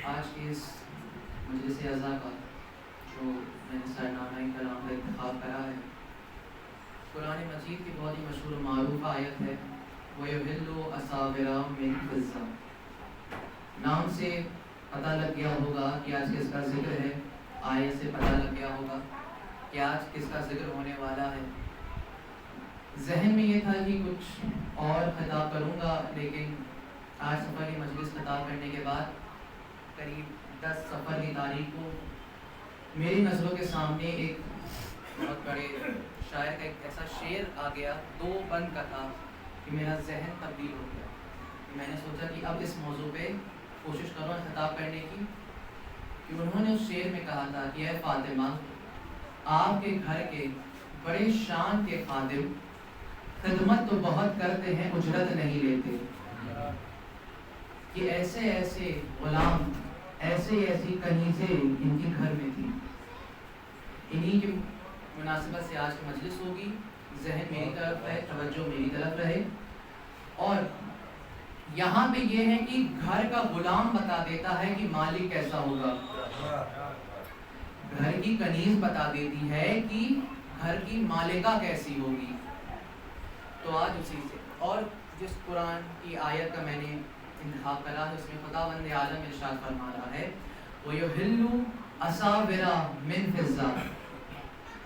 آج کی اس مجلس اعزا کا جو میں نے سرنامہ کلام کا انتخاب کرا ہے، قرآن مجید کی بہت ہی مشہور و معروف آیت ہے، وَيُحِلُّ أَصَابِرَ مِنْ فِضَّةٍ۔ نام سے پتہ لگ گیا ہوگا کہ آج کس کا ذکر ہے، آیت سے پتہ لگ گیا ہوگا کہ آج کس کا ذکر ہونے والا ہے۔ ذہن میں یہ تھا کہ کچھ اور خطاب کروں گا، لیکن آج سفر کی مجلس خطاب کرنے کے بعد قریب 10 سفر کی تاریخ کو میری نظروں کے سامنے ایک بہت بڑے شاعر کا ایک ایسا شعر آ گیا، 2 بند کا تھا، کہ میرا ذہن تبدیل ہو گیا۔ میں نے سوچا کہ اب اس موضوع پہ کوشش کروں خطاب کرنے کی، کہ انہوں نے اس شعر میں کہا تھا کہ اے فاطمہ، آپ کے گھر کے بڑے شان کے خادم خدمت تو بہت کرتے ہیں، اجرت نہیں لیتے، کہ ایسے ایسے غلام، ایسے ایسی کنیزیں ان کے گھر میں تھی۔ انہی کی مناسبت سے آج کی مجلس ہوگی، ذہن میری طرف ہے، توجہ میری طرف رہے۔ اور یہاں پہ یہ ہے کہ گھر کا غلام بتا دیتا ہے کہ مالک کیسا ہوگا، گھر کی کنیز بتا دیتی ہے کہ گھر کی مالکہ کیسی ہوگی۔ تو آج اسی سے، اور جس قرآن کی آیت کا میں نے انتخاب کرا ہے، اس میں خداوند عالم ارشاد فرما رہا ہے، وَيُحِلُّ أَصَابِرَ مِنْ فِضَّةٍ۔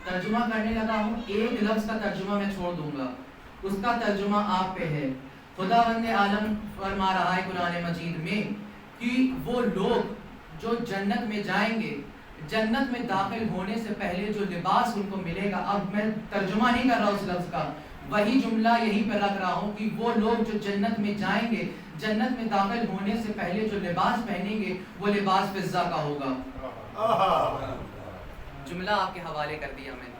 ترجمہ کرنے لگا ہوں، ایک لفظ کا ترجمہ میں چھوڑ دوں گا، اس کا ترجمہ آپ پہ ہے۔ خداوند عالم فرما رہا ہے قرآن مجید میں کہ وہ لوگ جو جنت میں جائیں گے، جنت میں داخل ہونے سے پہلے جو لباس ان کو ملے گا، اب میں ترجمہ نہیں کر رہا اس لفظ کا، وہی جملہ یہیں پہ رکھ رہا ہوں کہ وہ لوگ جو جنت میں جائیں گے، جنت میں داخل ہونے سے پہلے جو لباس پہنیں گے وہ لباس فضہ کا ہوگا۔ جملہ آپ کے حوالے کر دیا میں نے۔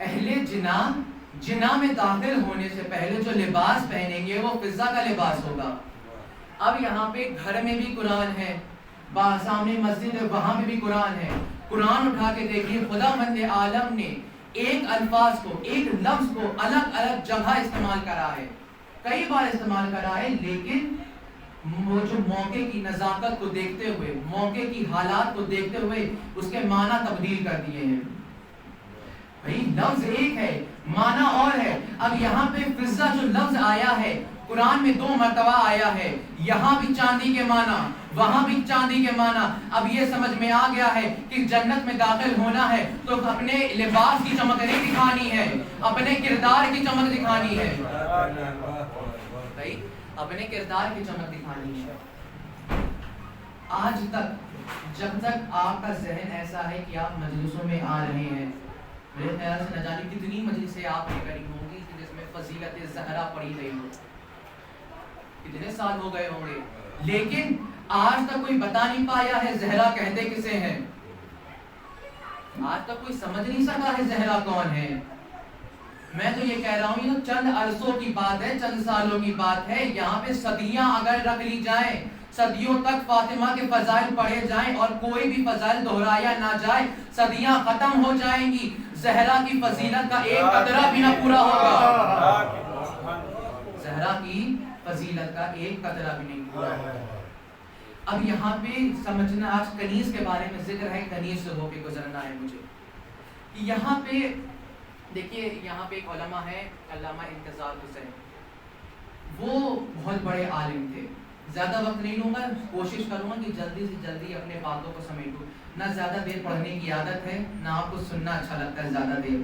اہل جناح میں داخل ہونے سے پہلے جو لباس پہنیں گے وہ فضہ کا لباس ہوگا۔ اب یہاں پہ گھر میں بھی قرآن ہے، سامنے مسجد ہے وہاں پہ بھی قرآن ہے. قرآن اٹھا کے دیکھیے خداوند عالم نے ایک الفاظ کو، ایک لفظ کو الگ الگ جگہ استعمال کرا ہے، کئی بار استعمال کرا ہے، لیکن وہ جو موقع کی نزاکت کو دیکھتے ہوئے، موقع کی حالات کو دیکھتے ہوئے اس کے معنی تبدیل کر دیے ہیں. بھئی لفظ ایک ہے، معنی اور ہے. اب یہاں پہ فضہ جو لفظ آیا ہے قرآن میں 2 مرتبہ آیا ہے، یہاں بھی چاندی کے معنی وہاں بھی چاندی کے معنی. اب یہ سمجھ میں آ گیا ہے کہ جنت میں داخل ہونا ہے تو اپنے لباس کی چمک نہیں دکھانی ہے، اپنے کردار کی چمک دکھانی ہے. بھائی اپنے کردار کی چمک دکھانی ہے. آج تک جب تک آپ کا ذہن ایسا ہے کہ آپ مجلسوں میں آ رہے ہیں، میرے خیال سے نہ جانے کتنی مجلسیں آپ نے کری ہوں گی جس میں فضیلت زہرا پڑھی گئی ہو، کتنے سال ہو گئے ہوں گے، لیکن آج تک کوئی بتا نہیں پایا ہے زہرا کہتے کسے ہیں. آج تک کوئی سمجھ نہیں سکا ہے زہرا کون ہے. میں تو یہ کہہ رہا ہوں یہ چند عرصوں کی بات ہے، چند سالوں کی بات ہے. یہاں پہ صدیاں اگر رکھ لی جائیں، صدیوں تک فاطمہ کے فضائل پڑھے جائیں اور کوئی بھی فضائل دہرایا نہ جائے، صدیاں ختم ہو جائیں گی، زہرا کی فضیلت کا ایک قطرہ بھی نہ پورا ہوگا. زہرا کی فضیلت کا ایک قطرہ بھی نہیں پورا ہوگا. اب یہاں پہ سمجھنا، آج کنیز کے بارے میں ذکر ہے، کنیز سے ہو کے گزرنا ہے مجھے. یہاں پہ دیکھیے، یہاں پہ ایک علماء ہے علامہ انتظار حسین، وہ بہت بڑے عالم تھے. زیادہ وقت نہیں لوں گا، کوشش کروں گا کہ جلدی سے جلدی اپنے باتوں کو سمیٹوں. نہ زیادہ دیر پڑھنے کی عادت ہے، نہ آپ کو سننا اچھا لگتا ہے زیادہ دیر.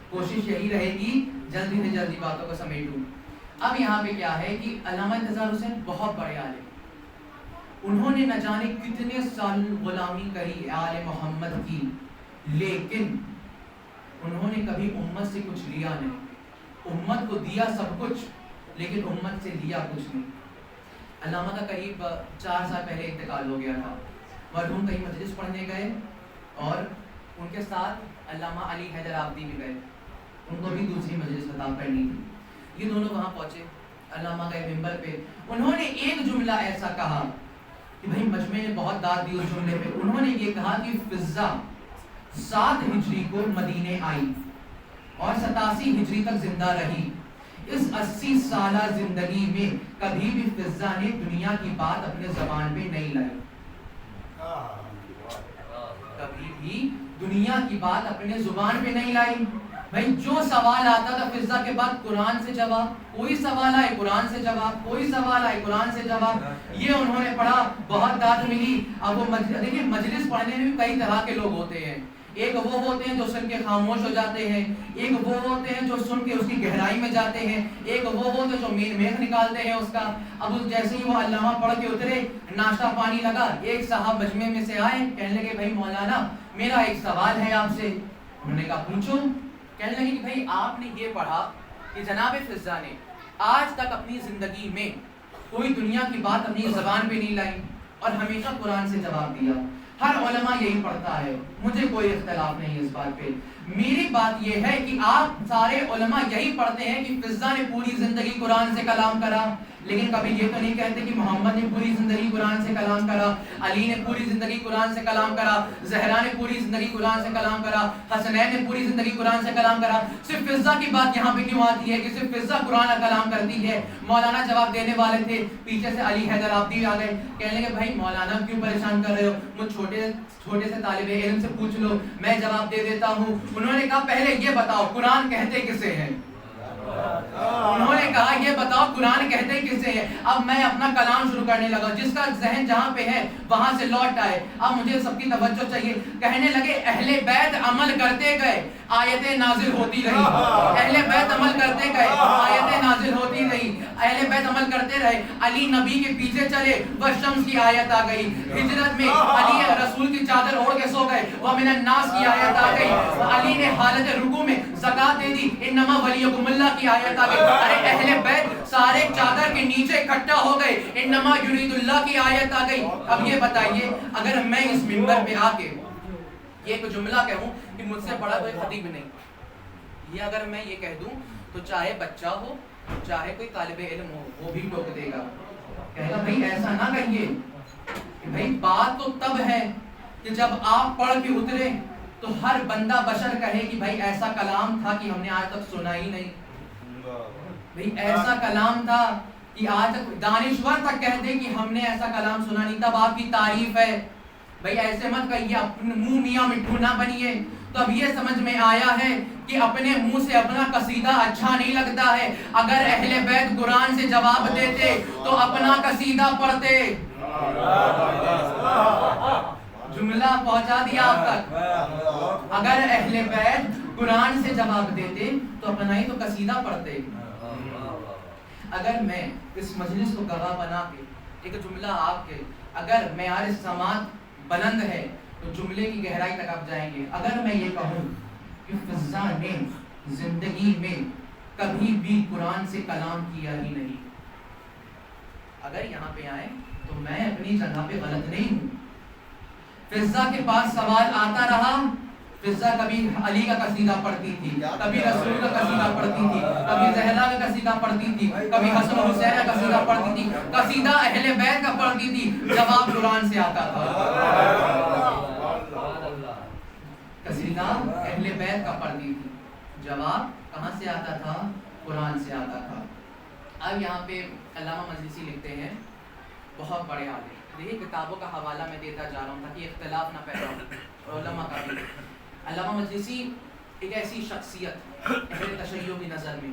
کوشش یہی رہے گی جلدی سے جلدی باتوں کو سمیٹوں. اب یہاں پہ کیا ہے کہ علامہ انتظار حسین بہت بڑے عالم، انہوں نے نہ جانے کتنے سال غلامی کری آل محمد کی، لیکن انہوں نے کبھی امت سے کچھ لیا نہیں. امت کو دیا سب کچھ لیکن امت سے لیا کچھ نہیں. علامہ کا قریب 4 سال پہلے انتقال ہو گیا تھا. مرحوم کہیں مجلس پڑھنے گئے اور ان کے ساتھ علامہ علی حیدر آبادی بھی گئے، ان کو بھی دوسری مجلس خطاب کرنی تھی. یہ دونوں وہاں پہنچے، علامہ گئے ممبر پہ. انہوں نے ایک جملہ ایسا کہا کہ بھائی مجمع نے بہت داد دی اس جملے پہ. انہوں نے یہ کہا کہ فضہ 7 ہجری کو مدینے آئی اور 87 ہجری تک زندہ رہی. اس 80 سالہ زندگی میں کبھی بھی فضہ نے دنیا کی بات اپنے زبان پہ نہیں لائی، کبھی بھی دنیا کی بات اپنے زبان پہ نہیں لائی. بھائی جو سوال آتا تھا فضہ کے بعد قرآن سے جواب، کوئی سوال آئے قرآن سے جواب، کوئی سوال آئے قرآن سے جواب. یہ انہوں نے پڑھا، بہت داد ملی. اب وہ دیکھیے مجلس پڑھنے میں بھی کئی طرح کے لوگ ہوتے ہیں. ایک وہ ہوتے ہیں جو سن کے خاموش ہو جاتے ہیں، ایک وہ ہوتے ہیں جو سن کے اس کی گہرائی میں جاتے ہیں، ایک وہ ہوتے ہیں جو میخ نکالتے ہیں اس کا. اب جیسے ہی وہ علامہ پڑھ کے اترے، ناشتہ پانی لگا، ایک صاحب مجمع میں سے آئے، کہنے لگے بھائی مولانا میرا ایک سوال ہے آپ سے. انہوں نے کہا پوچھو. کہنے لگے کہ بھائی آپ نے یہ پڑھا کہ جناب فضہ نے آج تک اپنی زندگی میں کوئی دنیا کی بات اپنی زبان پہ نہیں لائی اور ہمیشہ قرآن سے جواب دیا. ہر علماء یہی پڑھتا ہے، مجھے کوئی اختلاف نہیں اس بات پہ. میری بات یہ ہے کہ آپ سارے علماء یہی پڑھتے ہیں کہ فضہ نے پوری زندگی قرآن سے کلام کرا، لیکن کبھی یہ تو نہیں کہتے کہ محمد نے پوری زندگی قرآن سے کلام کرا، علی نے پوری زندگی قرآن سے کلام کرا، زہرا نے پوری زندگی قرآن سے کلام کرا، حسنین نے پوری زندگی قرآن سے کلام کرا. صرف فضہ کی بات یہاں پہ کیوں آتی ہے کہ صرف فضہ قرآن کا کلام کرتی ہے؟ مولانا جواب دینے والے تھے، پیچھے سے علی حیدر آبادی آ گئے. کہنے لگے بھائی مولانا کیوں پریشان کر رہے ہو، مجھ چھوٹے سے طالب علم سے پوچھ لو، میں جواب دے دیتا ہوں. انہوں نے کہا پہلے یہ بتاؤ قرآن کہتے کسے ہیں؟ انہوں نے کہا یہ بتاؤ قرآن کہتے کسے ہیں؟ اب میں اپنا کلام شروع کرنے لگا، جس کا ذہن جہاں پہ ہے وہاں سے لوٹ آئے. اب مجھے سب کی توجہ چاہیے. کہنے لگے اہل بیت عمل کرتے گئے، آیتیں نازل ہوتی رہی. اہل بیت عمل کرتے گئے، آیتیں نازل ہوتی رہی. اہل بیت عمل کرتے رہے، علی نبی کے پیچھے چلے، والشمس کی آیت آ گئی. ہجرت میں علی رسول کی چادر اوڑھ کے سو گئے، ومن الناس کی آیت آ گئی. علی نے حالت رکوع میں زکات دے دی، انما ولیکم اللہ کی آیت آ گئی. ارے اہل بیت سارے چادر کے نیچے اکٹھا ہو گئے، انما یرید اللہ کی آیت آ گئی. اب یہ بتائیے اگر میں اس منبر پہ آ کے یہ ایک جملہ کہوں کہ مجھ سے بڑا کوئی خطیب نہیں، یہ اگر میں یہ کہہ دوں تو چاہے بچہ ہو چاہے کوئی طالب علم ہو وہ بھی ٹوک دے گا. کہے گا بھائی ایسا نہ کہیے کہ بھائی بات تو تب ہے کہ جب آپ پڑھ کے اترے تو ہر بندہ بشر کہے کہ بھائی ایسا کلام تھا کہ ہم نے آج تک سنا ہی نہیں، بھائی ایسا کلام تھا کہ آج تک دانشور تک کہہ دے کہ ہم نے ایسا کلام سنا نہیں، تب آپ کی تعریف ہے۔ بھائی ایسے مت کہیے، اپنے منہ میاں مٹھو نہ بنیے۔ تو اب یہ سمجھ میں آیا ہے کہ اپنے منہ سے اپنا قصیدہ اچھا نہیں لگتا ہے۔ اگر اہل بیت قرآن سے جواب دیتے تو اپنا قصیدہ پڑھتے۔ جملہ پہنچا دیا آپ تک۔ اگر اہل بیت قرآن سے جواب دیتے تو اپنا ہی تو قصیدہ پڑھتے۔ اگر میں اس مجلس کو گواہ بنا کے ایک جملہ آپ کے، اگر معیار سماعت بلند ہے تو جملے کی گہرائی تک آپ جائیں گے۔ اگر میں یہ کہوں کہ فضا نے زندگی میں کبھی بھی قرآن سے کلام کیا ہی نہیں، اگر یہاں پہ آئے تو میں اپنی جگہ پہ غلط نہیں ہوں۔ فضا کے پاس سوال آتا رہا، فضا کبھی علی کا قصیدہ پڑھتی تھی، کبھی رسول کا قصیدہ پڑھتی تھی، کبھی زہرا کا قصیدہ پڑھتی تھی، کبھی حسن حسین کا قصیدہ پڑھتی تھی، قصیدہ اہل بیت کا پڑھتی تھی، جواب قرآن سے آتا تھا۔ قصیدہ اہل بیت کا پڑھتی تھی، جواب کہاں سے آتا تھا؟ قرآن سے آتا تھا۔ اب یہاں پہ علامہ مجلسی لکھتے ہیں، بہت بڑے عالم، دیکھیے کتابوں کا حوالہ میں دیتا جا رہا ہوں تاکہ اختلاف نہ پیدا ہو علماء کا بھی۔ علامہ مجلسی ایک ایسی شخصیت اہل تشیع کی نظر میں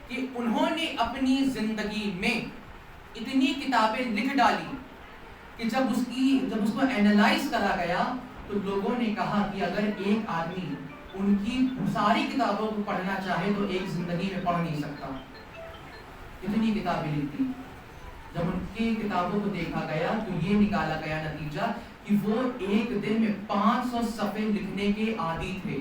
کہ انہوں نے اپنی زندگی میں اتنی کتابیں لکھ ڈالی کہ جب اس کو اینالائز کرا گیا تو لوگوں نے کہا کہ اگر ایک آدمی ان کی ساری کتابوں کو پڑھنا چاہے تو ایک زندگی میں پڑھ نہیں سکتا، اتنی کتابیں لکھی۔ جب ان کی کتابوں کو دیکھا گیا تو یہ نکالا گیا نتیجہ کہ وہ ایک دن میں 500 صفحے لکھنے کے عادی تھے۔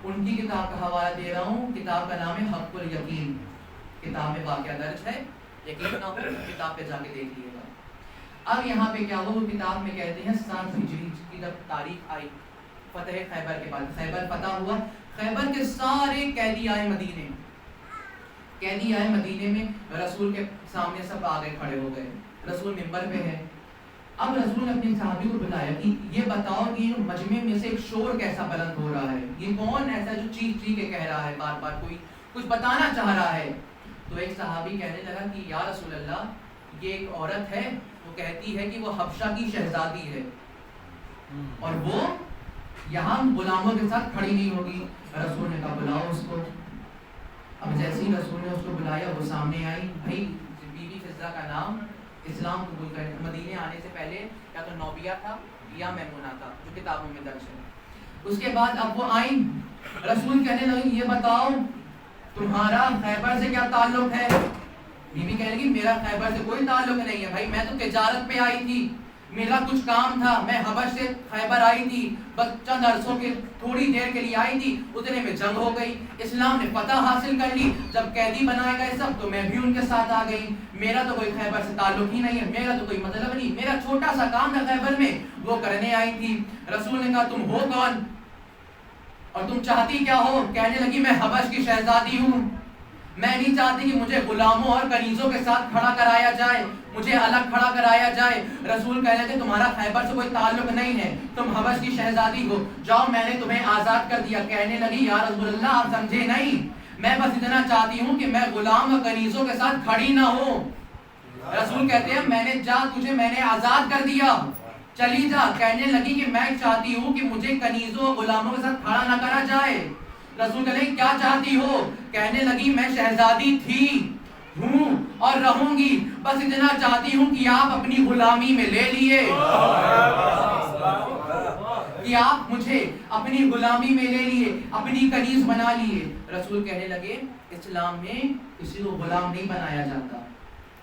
ان کی کتاب کا حوالہ دے رہا ہوں، کتاب کا نام ہے حق الیقین، کتاب میں واقعہ درج ہے، یقین نہ ہو کتاب پہ جا کے دیکھ لیے گا۔ اب یہاں پہ کیا ہوا، وہ کتاب میں کہتے ہیں 7 ہجری کی جب تاریخ آئی فتح خیبر کے بعد، خیبر فتح ہوا، خیبر کے سارے قیدی آئے مدینے، قیدی آئے مدینے میں، رسول کے سامنے سب آگے کھڑے ہو گئے، رسول منبر پہ ہے۔ اب رسول نے اپنے صحابی کو بلایا کہ یہ بتاؤ کہ مجمع میں سے ایک شور کیسا بلند ہو رہا ہے، یہ کون ایسا جو چیخ چیخ کے کہہ رہا ہے، بار بار کوئی کچھ بتانا چاہ رہا ہے۔ تو ایک صحابی کہنے لگا کہ یا رسول اللہ، یہ ایک عورت ہے، وہ کہتی ہے کہ وہ حبشہ کی شہزادی ہے اور وہ یہاں غلاموں کے ساتھ کھڑی نہیں ہوگی۔ رسول نے کہا بلاؤ اس کو۔ اب جیسے ہی رسول نے اس کو بلایا وہ سامنے آئی۔ بھائی بی بی فضہ کا نام اسلام قبول کرنے مدینے آنے سے پہلے یا تو نوبیہ تھا یا میمونہ تھا، جو کتابوں میں درج ہے۔ اس کے بعد اب وہ آئیں، رسول کہنے لگے یہ بتاؤ تمہارا خیبر سے کیا تعلق ہے؟ بی بی کہنے لگی میرا خیبر سے کوئی تعلق نہیں ہے، بھائی میں تو تجارت پہ آئی تھی، میرا کچھ کام تھا، میں حبش سے خیبر آئی تھی، بس چند عرصوں کے تھوڑی دیر کے لیے آئی تھی، اتنے میں جنگ ہو گئی، اسلام نے فتح حاصل کر لی، جب قیدی بنائے گئے سب تو میں بھی ان کے ساتھ آ گئی، میرا تو کوئی خیبر سے تعلق ہی نہیں ہے، میرا تو کوئی مطلب نہیں، میرا چھوٹا سا کام تھا خیبر میں، وہ کرنے آئی تھی۔ رسول نے کہا تم ہو کون اور تم چاہتی کیا ہو؟ کہنے لگی میں حبش کی شہزادی ہوں، میں نہیں چاہتی کہ مجھے غلاموں اور کنیزوں کے ساتھ کھڑا کرایا جائے، مجھے الگ کھڑا کرایا جائے۔ رسول کہنے لگے تمہارا خیبر سے کوئی تعلق نہیں ہے، تم حبش کی شہزادی ہو، جاؤ میں نے تمہیں آزاد کر دیا۔ کہنے لگی یا رسول اللہ آپ سمجھے نہیں، میں بس اتنا چاہتی ہوں کہ میں غلام اور کنیزوں کے ساتھ کھڑی نہ ہوں۔ رسول کہتے ہیں میں نے آزاد کر دیا، چلی جا۔ کہنے لگی کہ میں چاہتی ہوں کہ مجھے کنیزوں اور غلاموں کے ساتھ کھڑا نہ کرا جائے۔ رسول کہنے لگے کیا چاہتی ہو؟ کہنے لگی میں شہزادی تھی، ہوں اور رہوں گی، بس اتنا چاہتی ہوں کہ آپ اپنی غلامی میں لے لیے، کہ آپ مجھے اپنی غلامی میں لے لیے، اپنی کنیز بنا لیے۔ رسول کہنے لگے اسلام میں کسی کو غلام نہیں بنایا جاتا،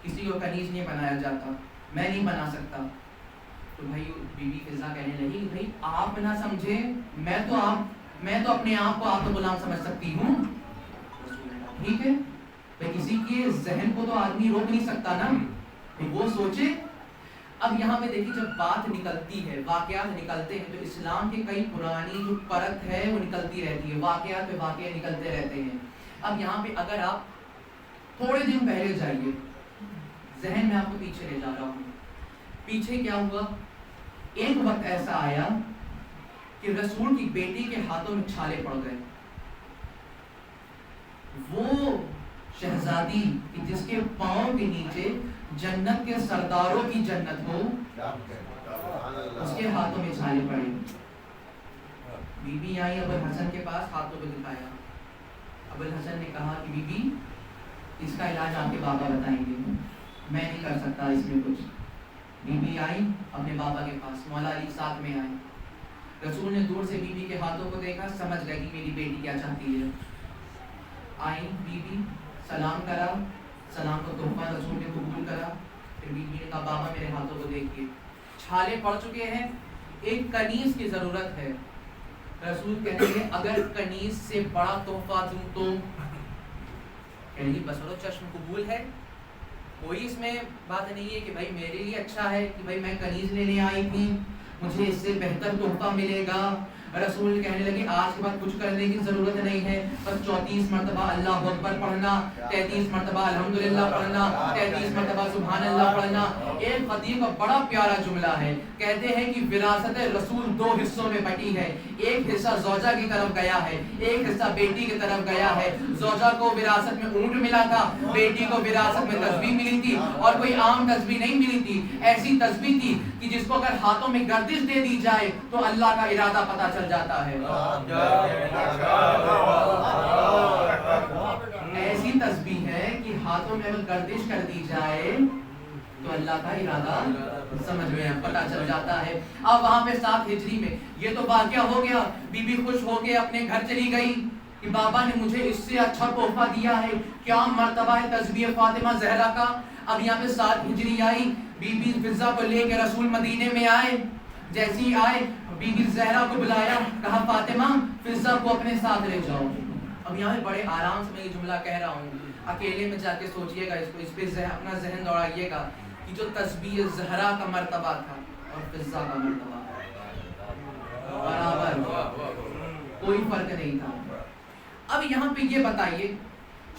کسی کو کنیز نہیں بنایا جاتا، میں نہیں بنا سکتا۔ تو بھائی بی بی فضہ کہنے لگی بھائی آپ نہ سمجھے، میں تو اپنے آپ کو آپ کو غلام سمجھ سکتی ہوں۔ رسول نے کہا ٹھیک ہے، بھائی کسی کے ذہن کو تو آدمی روک نہیں سکتا نا، وہ سوچے۔ اب یہاں پہ دیکھیے جب بات نکلتی ہے، واقعات نکلتے ہیں، تو اسلام کی کئی پرانی جو پرت ہے وہ نکلتی رہتی ہے، واقعات پہ واقعے نکلتے رہتے ہیں۔ اب یہاں پہ اگر آپ تھوڑے دن پہلے جائیے، ذہن میں آپ کو پیچھے لے جا رہا ہوں. پیچھے کیا ہوا؟ ایک وقت ایسا آیا کہ رسول کی بیٹی کے ہاتھوں میں چھالے پڑ گئے. وہ شہزادی جس کے پاؤں کے نیچے جنت کے سرداروں کی جنت ہو، اس کے ہاتھوں میں چھالے پڑے. بی بی آئی ابو الحسن کے پاس، ہاتھوں پہ دکھایا. ابو الحسن نے کہا کہ بی بی اس کا علاج آپ کے بابا بتائیں گے، میں نہیں کر سکتا اس میں کچھ. بی بی آئی اپنے بابا کے پاس، مولا علی ساتھ میں آئے. رسول نے دور سے بی بی کے ہاتھوں کو دیکھا، سمجھ گئے کہ میری بیٹی کیا چاہتی ہے. آئی بی بی، سلام کرا، سلام کو تحفہ رسول نے قبول کرا. پھر بی بی نے کہا بابا میرے ہاتھوں کو دیکھیے، چھالے پڑ چکے ہیں، ایک کنیز کی ضرورت ہے. رسول کہتے ہیں اگر کنیز سے بڑا تحفہ دوں تو؟ کہیں گے بسرو چشم قبول ہے، کوئی اس میں بات نہیں ہے کہ بھائی میرے لیے اچھا ہے کہ بھائی میں کنیز لینے آئی تھی، مجھے اس سے بہتر تحفہ ملے گا. رسول کہنے لگے آج کے بعد کچھ کرنے کی ضرورت نہیں ہے، بس 34 مرتبہ اللہ اکبر پڑھنا، 33 مرتبہ الحمدللہ پڑھنا، 33 مرتبہ سبحان اللہ پڑھنا. ایک خطیب کا بڑا پیارا جملہ ہے، کہتے ہیں کہ وراثت رسول 2 حصوں میں بٹی ہے. ایک حصہ زوجہ کی طرف گیا ہے، ایک حصہ بیٹی کی طرف گیا ہے. زوجہ کو وراثت میں اونٹ ملا تھا، بیٹی کو وراثت میں تسبیح ملی تھی، اور کوئی عام تسبیح نہیں ملی تھی، ایسی تسبیح تھی کہ جس کو اگر ہاتھوں میں گردش دے دی جائے تو اللہ کا ارادہ پتہ چل جاتا ہے. ایسی تسبیح ہے کہ ہاتھوں میں اگر گردش کر دی جائے تو اللہ کا ارادہ سمجھ میں پتہ چل جاتا ہے. اب وہاں پہ 7 ہجری میں یہ تو واقعہ ہو گیا. بی بی خوش ہو کے اپنے گھر چلی گئی کہ بابا نے مجھے اس سے اچھا تحفہ دیا ہے. کیا مرتبہ ہے تسبیح فاطمہ زہرا کا. اب یہاں پہ 7 ہجری آئی، بی بی فضہ کو لے کے رسول مدینے میں آئے. جیسے ہی آئے بی بی زہرا کو بلایا، کہا فاطمہ فضہ کو اپنے ساتھ لے جاؤ. اب یہاں پہ بڑے آرام سے میں یہ جملہ کہہ رہا ہوں، اکیلے میں جا کے سوچئے گا، اس پہ اپنا ذہن دوڑائیے گا کہ جو تسبیح زہرا کا مرتبہ تھا اور فضہ کا مرتبہ برابر، کوئی فرق نہیں تھا. اب یہاں پہ یہ بتائیے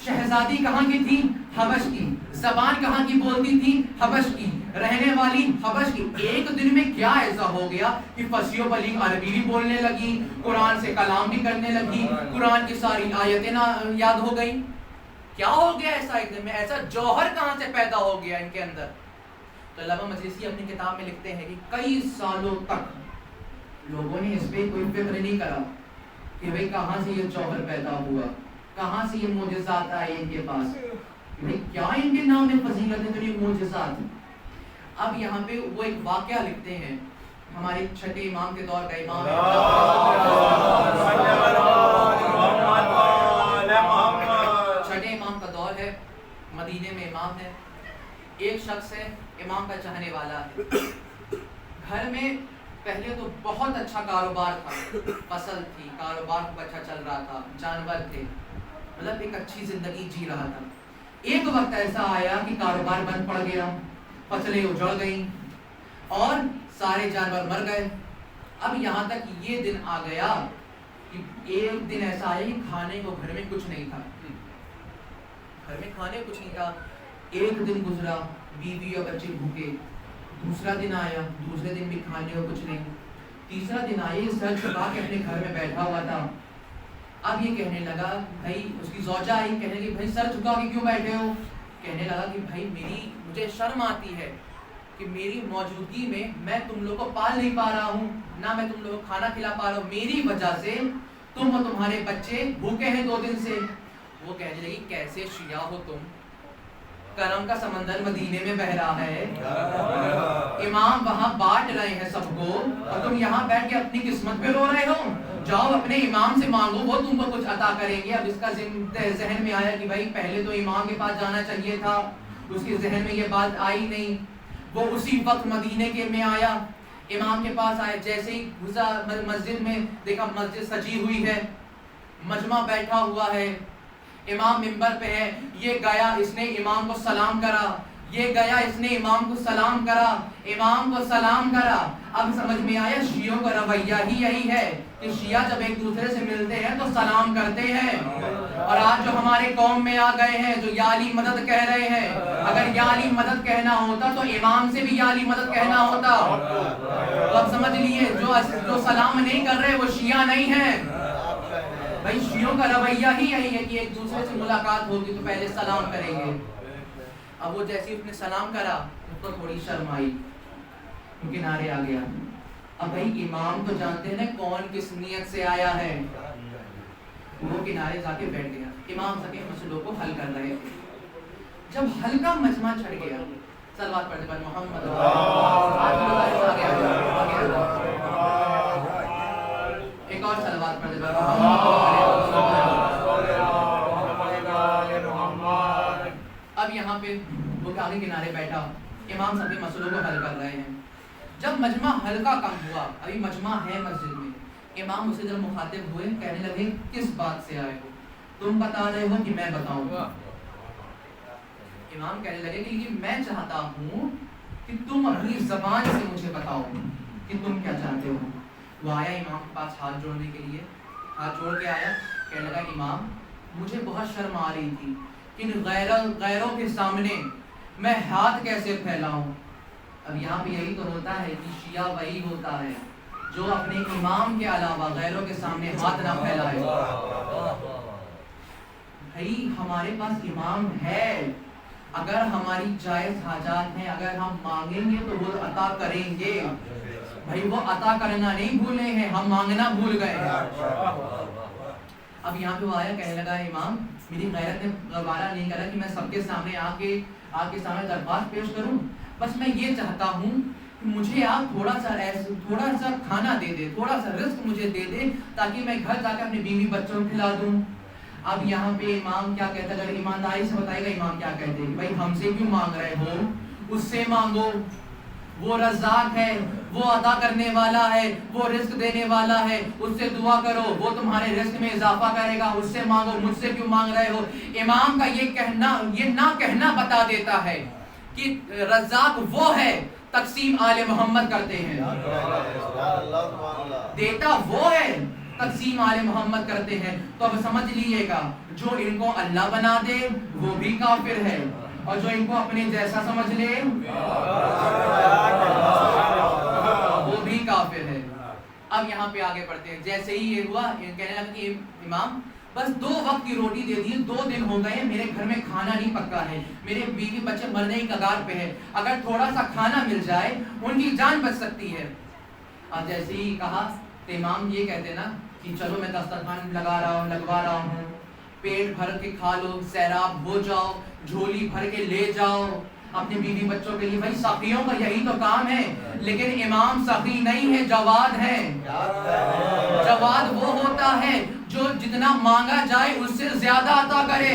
شہزادی کہاں کی تھی؟ حبش کی. زبان کہاں کی بولتی تھی؟ حبش کی. رہنے والی حبش کی. ایک دن میں کیا ایسا ہو گیا کہ فصیح و بلیغ عربی بھی بولنے لگی، قرآن سے کلام بھی کرنے لگی، قرآن کی ساری آیتیں یاد ہو گئی؟ کیا ہو گیا ایسا ایک دن میں؟ ایسا جوہر کہاں سے پیدا ہو گیا ان کے اندر؟ تو علامہ مجلسی اپنی کتاب میں لکھتے ہیں کہ کئی سالوں تک لوگوں نے اس پہ کوئی فکر نہیں کرا کہ بھئی کہاں سے یہ جوہر پیدا ہوا، کہاں سے یہ معجزات آئے ان کے پاس، بھئی کیا ان کے نام میں فضیلت ہے تو یہ معجزات. اب یہاں پہ وہ ایک واقعہ لکھتے ہیں، ہمارے چھٹے امام کے دور کا امام چھٹے امام کا دور ہے، مدینے میں امام ہے. ایک شخص ہے امام کا چاہنے والا ہے. گھر میں پہلے تو بہت اچھا کاروبار تھا، فصل تھی، کاروبار کو اچھا چل رہا تھا، جانور تھے، مطلب ایک اچھی زندگی جی رہا تھا. ایک وقت ایسا آیا کہ کاروبار بند پڑ گیا، فصلیں اجڑ گئیں اور سارے جانور مر گئے. اب یہاں تک یہ دن آ گیا کہ ایک دن ایسا آیا کہ کھانے کو گھر میں کچھ نہیں تھا، گھر میں کھانے کو کچھ نہیں تھا. ایک دن گزرا، بیوی اور بچے بھوکے. دوسرا دن آیا، دوسرے دن بھی کھانے کو کچھ نہیں. تیسرا دن آئے، سر چھپا کے اپنے گھر میں بیٹھا ہوا تھا. اب یہ کہنے لگا، بھائی اس کی زوجہ آئی، کہنے لگی بھائی سر جھکا کے کیوں بیٹھے ہو؟ کہنے لگا کہ بھائی مجھے شرم آتی ہے کہ میری موجودگی میں تم لوگوں کو پال نہیں پا رہا ہوں، نہ میں تم لوگوں کو کھانا کھلا پا رہا ہوں، میری وجہ سے تم اور تمہارے بچے بھوکے ہیں 2 دن سے. وہ کہنے لگی کیسے شیعہ ہو تم، کرم کا سمندر مدینے میں بہ رہا ہے، امام وہاں بانٹ رہے ہیں سب کو اور تم یہاں بیٹھ کے اپنی قسمت پہ رو رہے ہو. جاؤ اپنے امام سے مانگو، وہ تم کو کچھ عطا کریں گے. اب اس کا ذہن میں آیا کہ بھائی پہلے تو امام کے پاس جانا چاہیے تھا، اس کے ذہن میں یہ بات آئی نہیں. وہ اسی وقت مدینے کے میں آیا، امام کے پاس آیا. جیسے ہی گھسا مسجد میں، دیکھا مسجد سجی ہوئی ہے، مجمع بیٹھا ہوا ہے، امام منبر پہ ہے. یہ گیا، اس نے امام کو سلام کرا، یہ گیا، اس نے امام کو سلام کرا، امام کو سلام کرا. اب سمجھ میں آیا شیعوں کا رویہ ہی یہی ہے کہ شیعہ جب ایک دوسرے سے ملتے ہیں تو سلام کرتے ہیں، اور آج جو ہمارے قوم میں آ گئے ہیں جو یا علی مدد کہہ رہے ہیں، اگر یا علی مدد کہنا ہوتا تو امام سے بھی یا علی مدد کہنا ہوتا۔ تو اب سمجھ لیے جو سلام نہیں کر رہے وہ شیعہ نہیں ہیں۔ بھائی شیعوں کا رویہ ہی یہی ہے کہ ایک دوسرے سے ملاقات ہوگی تو پہلے سلام کریں گے۔ اب وہ جیسے اس نے سلام کرا اس کو تھوڑی شرم آئی، کنارے آ گیا۔ اب بھائی امام تو جانتے ہیں کون کس نیت سے آیا ہے، وہ کنارے جا کے بیٹھ گیا۔ امام سب کے مسئلوں کو حل کر رہے تھے۔ جب ہلکا مجمع چڑھ گیا، صلوات پڑھتے پر محمد ایک اور صلوات پڑھتے پر محمد۔ اب یہاں پہ وہ آگے کنارے بیٹھا، امام سب کے مسئلوں کو حل کر رہے ہیں۔ جب مجمع ہلکا کم ہوا، ابھی مجمع ہے مسجد میں، امام اسے جب مخاطب ہوئے کہنے لگے کس بات سے آئے ہو؟ تم بتا رہے ہو کہ میں بتاؤں؟ امام کہنے لگے کہ میں چاہتا ہوں کہ تم اپنی زبان سے مجھے بتاؤ کہ تم کیا چاہتے ہو۔ وہ آیا امام کے پاس ہاتھ جوڑنے کے لیے، ہاتھ جوڑ کے آیا، کہنے لگا امام مجھے بہت شرم آ رہی تھی کہ غیروں کے سامنے میں ہاتھ کیسے پھیلاؤں۔ اب یہاں پہ یہی تو ہوتا ہے کہ شیعہ وہی ہوتا ہے جو اپنے امام کے علاوہ غیروں کے سامنے ہاتھ نہ پھیلائے۔ بھائی ہمارے پاس امام ہے، اگر ہماری جائز حاجات ہیں، اگر ہم مانگیں گے تو وہ عطا کریں گے۔ بھائی وہ عطا کرنا نہیں بھولے ہیں، ہم مانگنا بھول گئے ہیں۔ اب یہاں پہ وہ آیا، کہنے لگا امام میری غیرت نے گوارا نہیں کرا کہ میں سب کے سامنے آ کے سامنے درخواست پیش کروں، بس میں یہ چاہتا ہوں کہ مجھے آپ تھوڑا سا کھانا دے دے، تھوڑا سا رزق مجھے دے دے تاکہ میں گھر جا کے اپنی بیوی بچوں کو کھلا دوں۔ اب یہاں پہ امام کیا کہتا ہے، اگر ایمانداری سے بتائے گا امام کیا کہتے ہیں، بھائی ہم سے کیوں مانگ رہے ہو، اس سے مانگو، وہ رزاق ہے، وہ عطا کرنے والا ہے، وہ رزق دینے والا ہے، اس سے دعا کرو، وہ تمہارے رزق میں اضافہ کرے گا، اس سے مانگو، مجھ سے کیوں مانگ رہے ہو۔ امام کا یہ نہ کہنا بتا دیتا ہے کہ رزاق وہ ہے، تقسیم آل محمد کرتے ہیں، دیتا وہ ہے، تقسیم آل محمد کرتے ہیں۔ تو اب سمجھ لیجیے گا جو ان کو اللہ بنا دے وہ بھی کافر ہے، اور جو ان کو اپنے جیسا سمجھ لے وہ بھی کافر ہے۔ اب یہاں پہ آگے پڑھتے ہیں، جیسے ہی یہ ہوا کہنے لگا کہ امام بس 2 وقت کی روٹی دے دی، 2 دن ہو گئے میرے گھر میں کھانا نہیں پکا ہے، میرے بیوی بچے مرنے کی کگار پہ ہے، اگر تھوڑا سا کھانا مل جائے ان کی جان بچ سکتی ہے۔ اور جیسے ہی کہا تو امام یہ کہتے نا کہ چلو میں دسترخوان لگوا رہا ہوں، پیٹ بھر کے کھا لو، سیراب ہو جاؤ، جھولی بھر کے لے جاؤ اپنے بیوی بچوں کے لیے۔ بھائی سخیوں کا یہی تو کام ہے، لیکن امام سخی نہیں ہے، جواد ہے۔ جواد وہ ہوتا ہے جو جتنا مانگا جائے اس سے زیادہ عطا کرے۔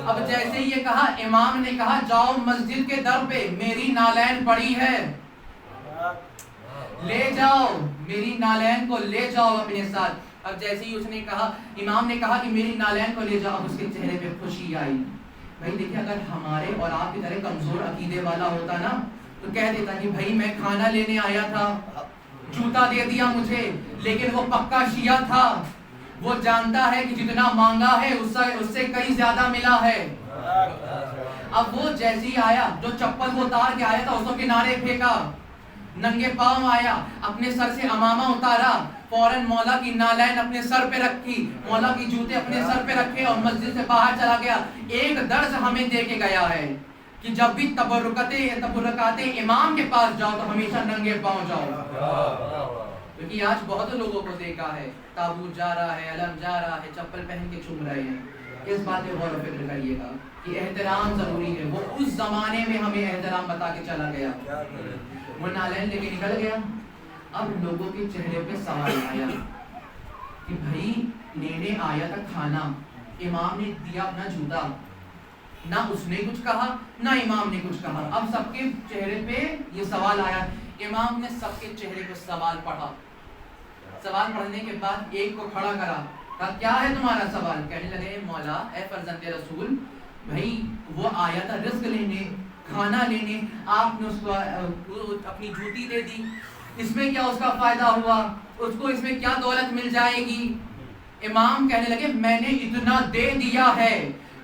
اب جیسے یہ کہا، امام نے کہا جاؤ مسجد کے در پہ، میری نالین پڑی ہے، لے جاؤ، میری نالین کو لے جاؤ اپنے ساتھ۔ اب جیسے ہی اس نے کہا، امام نے کہا کہ میری نالین کو لے جاؤ، اب اس کے چہرے پہ خوشی آئی۔ بھائی دیکھیں اگر ہمارے اور آپ کی طرح کمزور عقیدے والا ہوتا نا تو کہہ دیتا کہ بھائی میں کھانا لینے آیا تھا، جوتا دے دیا مجھے، لیکن وہ پکا شیعہ تھا، وہ جانتا ہے کہ جتنا مانگا ہے اس سے کئی زیادہ ملا ہے۔ اب وہ جیسے ہی آیا، جو چپل وہ اتار کے آیا تھا اس کو کنارے پھینکا، ننگے پاؤں آیا، اپنے سر سے امامہ اتارا، فوراً مولا کی نالین اپنے سر پہ رکھی، مولا کی جوتے اپنے سر پہ رکھے اور مسجد سے باہر چلا گیا۔ ایک درس ہمیں دے کے گیا ہے کہ جب بھی تبرکات امام کے پاس جاؤ تو ہمیشہ ننگے پاؤں جاؤ، کیونکہ آج بہت لوگوں کو دیکھا ہے تابوت جا رہا ہے، علم جا رہا ہے، چپل پہن کے چوم رہے ہیں۔ اس بات پہ غور و فکر کریے گا کہ احترام ضروری ہے، وہ اس زمانے میں ہمیں احترام بتا کے چلا گیا، وہ نالین لے کے نکل گیا۔ اب لوگوں کے چہرے پہ سوال آیا کہ بھائی لینے آیا تھا کھانا، امام نے دیا اپنا جوتا، نہ اس نے کچھ کہا نہ امام نے کچھ کہا۔ اب سب کے چہرے پہ یہ سوال آیا، امام نے سب کے چہرے پہ سوال پڑھا، سوال پڑھنے کے بعد ایک کو کھڑا کرا، کہا کیا ہے تمہارا سوال؟ کہنے لگے مولا اے فرزند رسول، بھائی وہ آیا تھا رزق لینے، کھانا لینے، آپ نے اس کو اپنی جوتی دے دی، اس میں کیا اس کا فائدہ ہوا, اس کو اس میں کیا دولت مل جائے گی. امام کہنے لگے میں نے اتنا دے دیا ہے